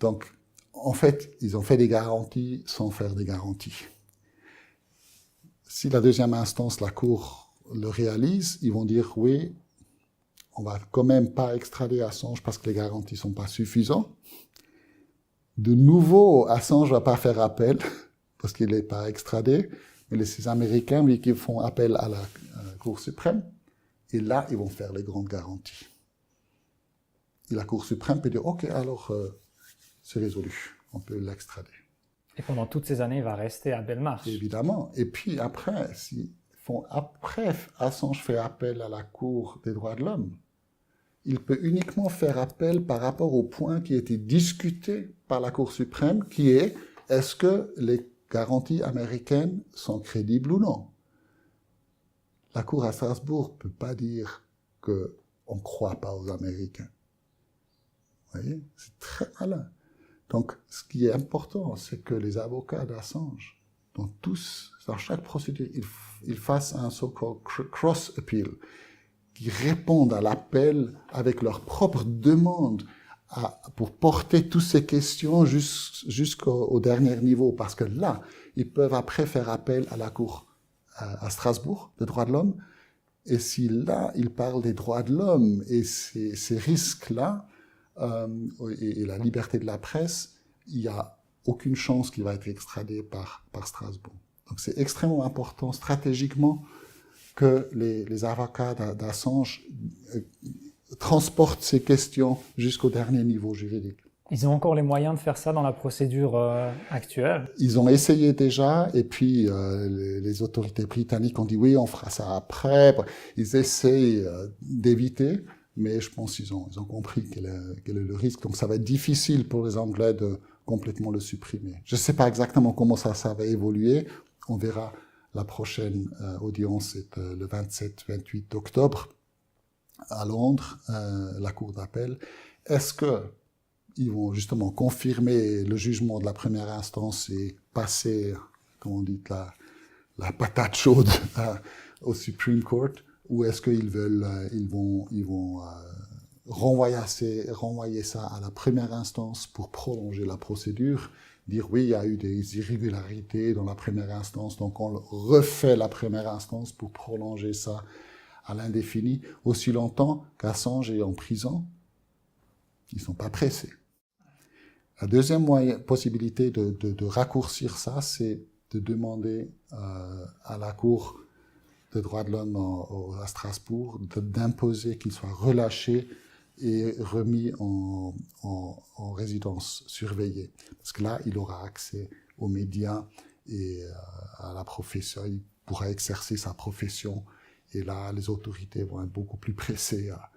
Donc, en fait, ils ont fait des garanties sans faire des garanties. Si la deuxième instance, la Cour, le réalise, ils vont dire oui, on va quand même pas extrader Assange parce que les garanties sont pas suffisantes. De nouveau, Assange va pas faire appel parce qu'il n'est pas extradé, mais ces Américains, oui, qui font appel à la Cour suprême, et là, ils vont faire les grandes garanties. Et la Cour suprême peut dire, ok, alors c'est résolu, on peut l'extrader. Et pendant toutes ces années, il va rester à Belmarsh. Évidemment. Et puis après, après Assange fait appel à la Cour des droits de l'homme, il peut uniquement faire appel par rapport au point qui a été discuté par la Cour suprême, qui est, est-ce que les garanties américaines sont crédibles ou non? La Cour à Strasbourg ne peut pas dire qu'on ne croit pas aux Américains. Vous voyez? C'est très malin. Donc, ce qui est important, c'est que les avocats d'Assange, dans chaque procédure, ils fassent un so-called cross-appeal, qui répondent à l'appel avec leur propre demande pour porter toutes ces questions jusqu'au dernier niveau. Parce que là, ils peuvent après faire appel à la Cour à Strasbourg des droits de l'homme. Et si là, ils parlent des droits de l'homme et ces risques-là, et la liberté de la presse, il n'y a aucune chance qu'il va être extradé par Strasbourg. Donc c'est extrêmement important stratégiquement que les avocats d'Assange transportent ces questions jusqu'au dernier niveau juridique. Ils ont encore les moyens de faire ça dans la procédure actuelle? Ils ont essayé déjà, et puis les autorités britanniques ont dit oui, on fera ça après. Ils essayent d'éviter, mais je pense qu'ils ont compris quel est le risque. Donc ça va être difficile pour les Anglais de complètement le supprimer. Je ne sais pas exactement comment ça va évoluer. On verra. La prochaine audience est le 27-28 octobre à Londres, la Cour d'appel. Est-ce qu'ils vont justement confirmer le jugement de la première instance et passer, comme on dit, la patate chaude au Supreme Court, ou est-ce qu'ils vont renvoyer ça à la première instance pour prolonger la procédure? Dire oui, il y a eu des irrégularités dans la première instance, donc on refait la première instance pour prolonger ça à l'indéfini, aussi longtemps qu'Assange est en prison. Ils ne sont pas pressés. La deuxième possibilité de raccourcir ça, c'est de demander à la Cour des droits de l'homme à Strasbourg d'imposer qu'il soit relâché et remis en résidence surveillée. Parce que là, il aura accès aux médias et à la profession, il pourra exercer sa profession. Et là, les autorités vont être beaucoup plus pressées à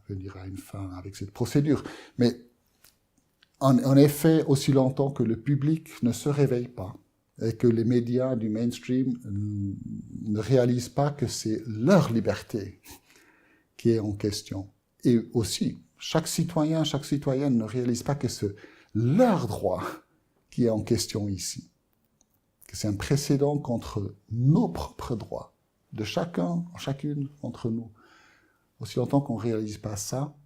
venir à une fin avec cette procédure. Mais en effet, aussi longtemps que le public ne se réveille pas et que les médias du mainstream ne réalisent pas que c'est leur liberté qui est en question. Et aussi, chaque citoyen, chaque citoyenne ne réalise pas que c'est leur droit qui est en question ici. Que c'est un précédent contre nos propres droits, de chacun, chacune d'entre nous. Aussi longtemps qu'on ne réalise pas ça,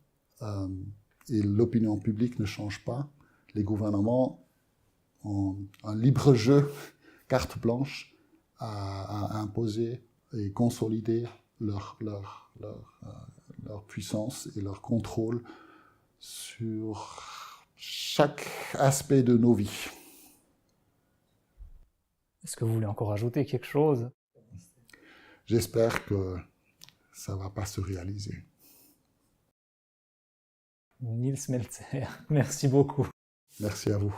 et l'opinion publique ne change pas, les gouvernements ont un libre jeu, carte blanche, à imposer et consolider leur puissance et leur contrôle sur chaque aspect de nos vies. Est-ce que vous voulez encore ajouter quelque chose? J'espère que ça ne va pas se réaliser. Nils Melzer, merci beaucoup. Merci à vous.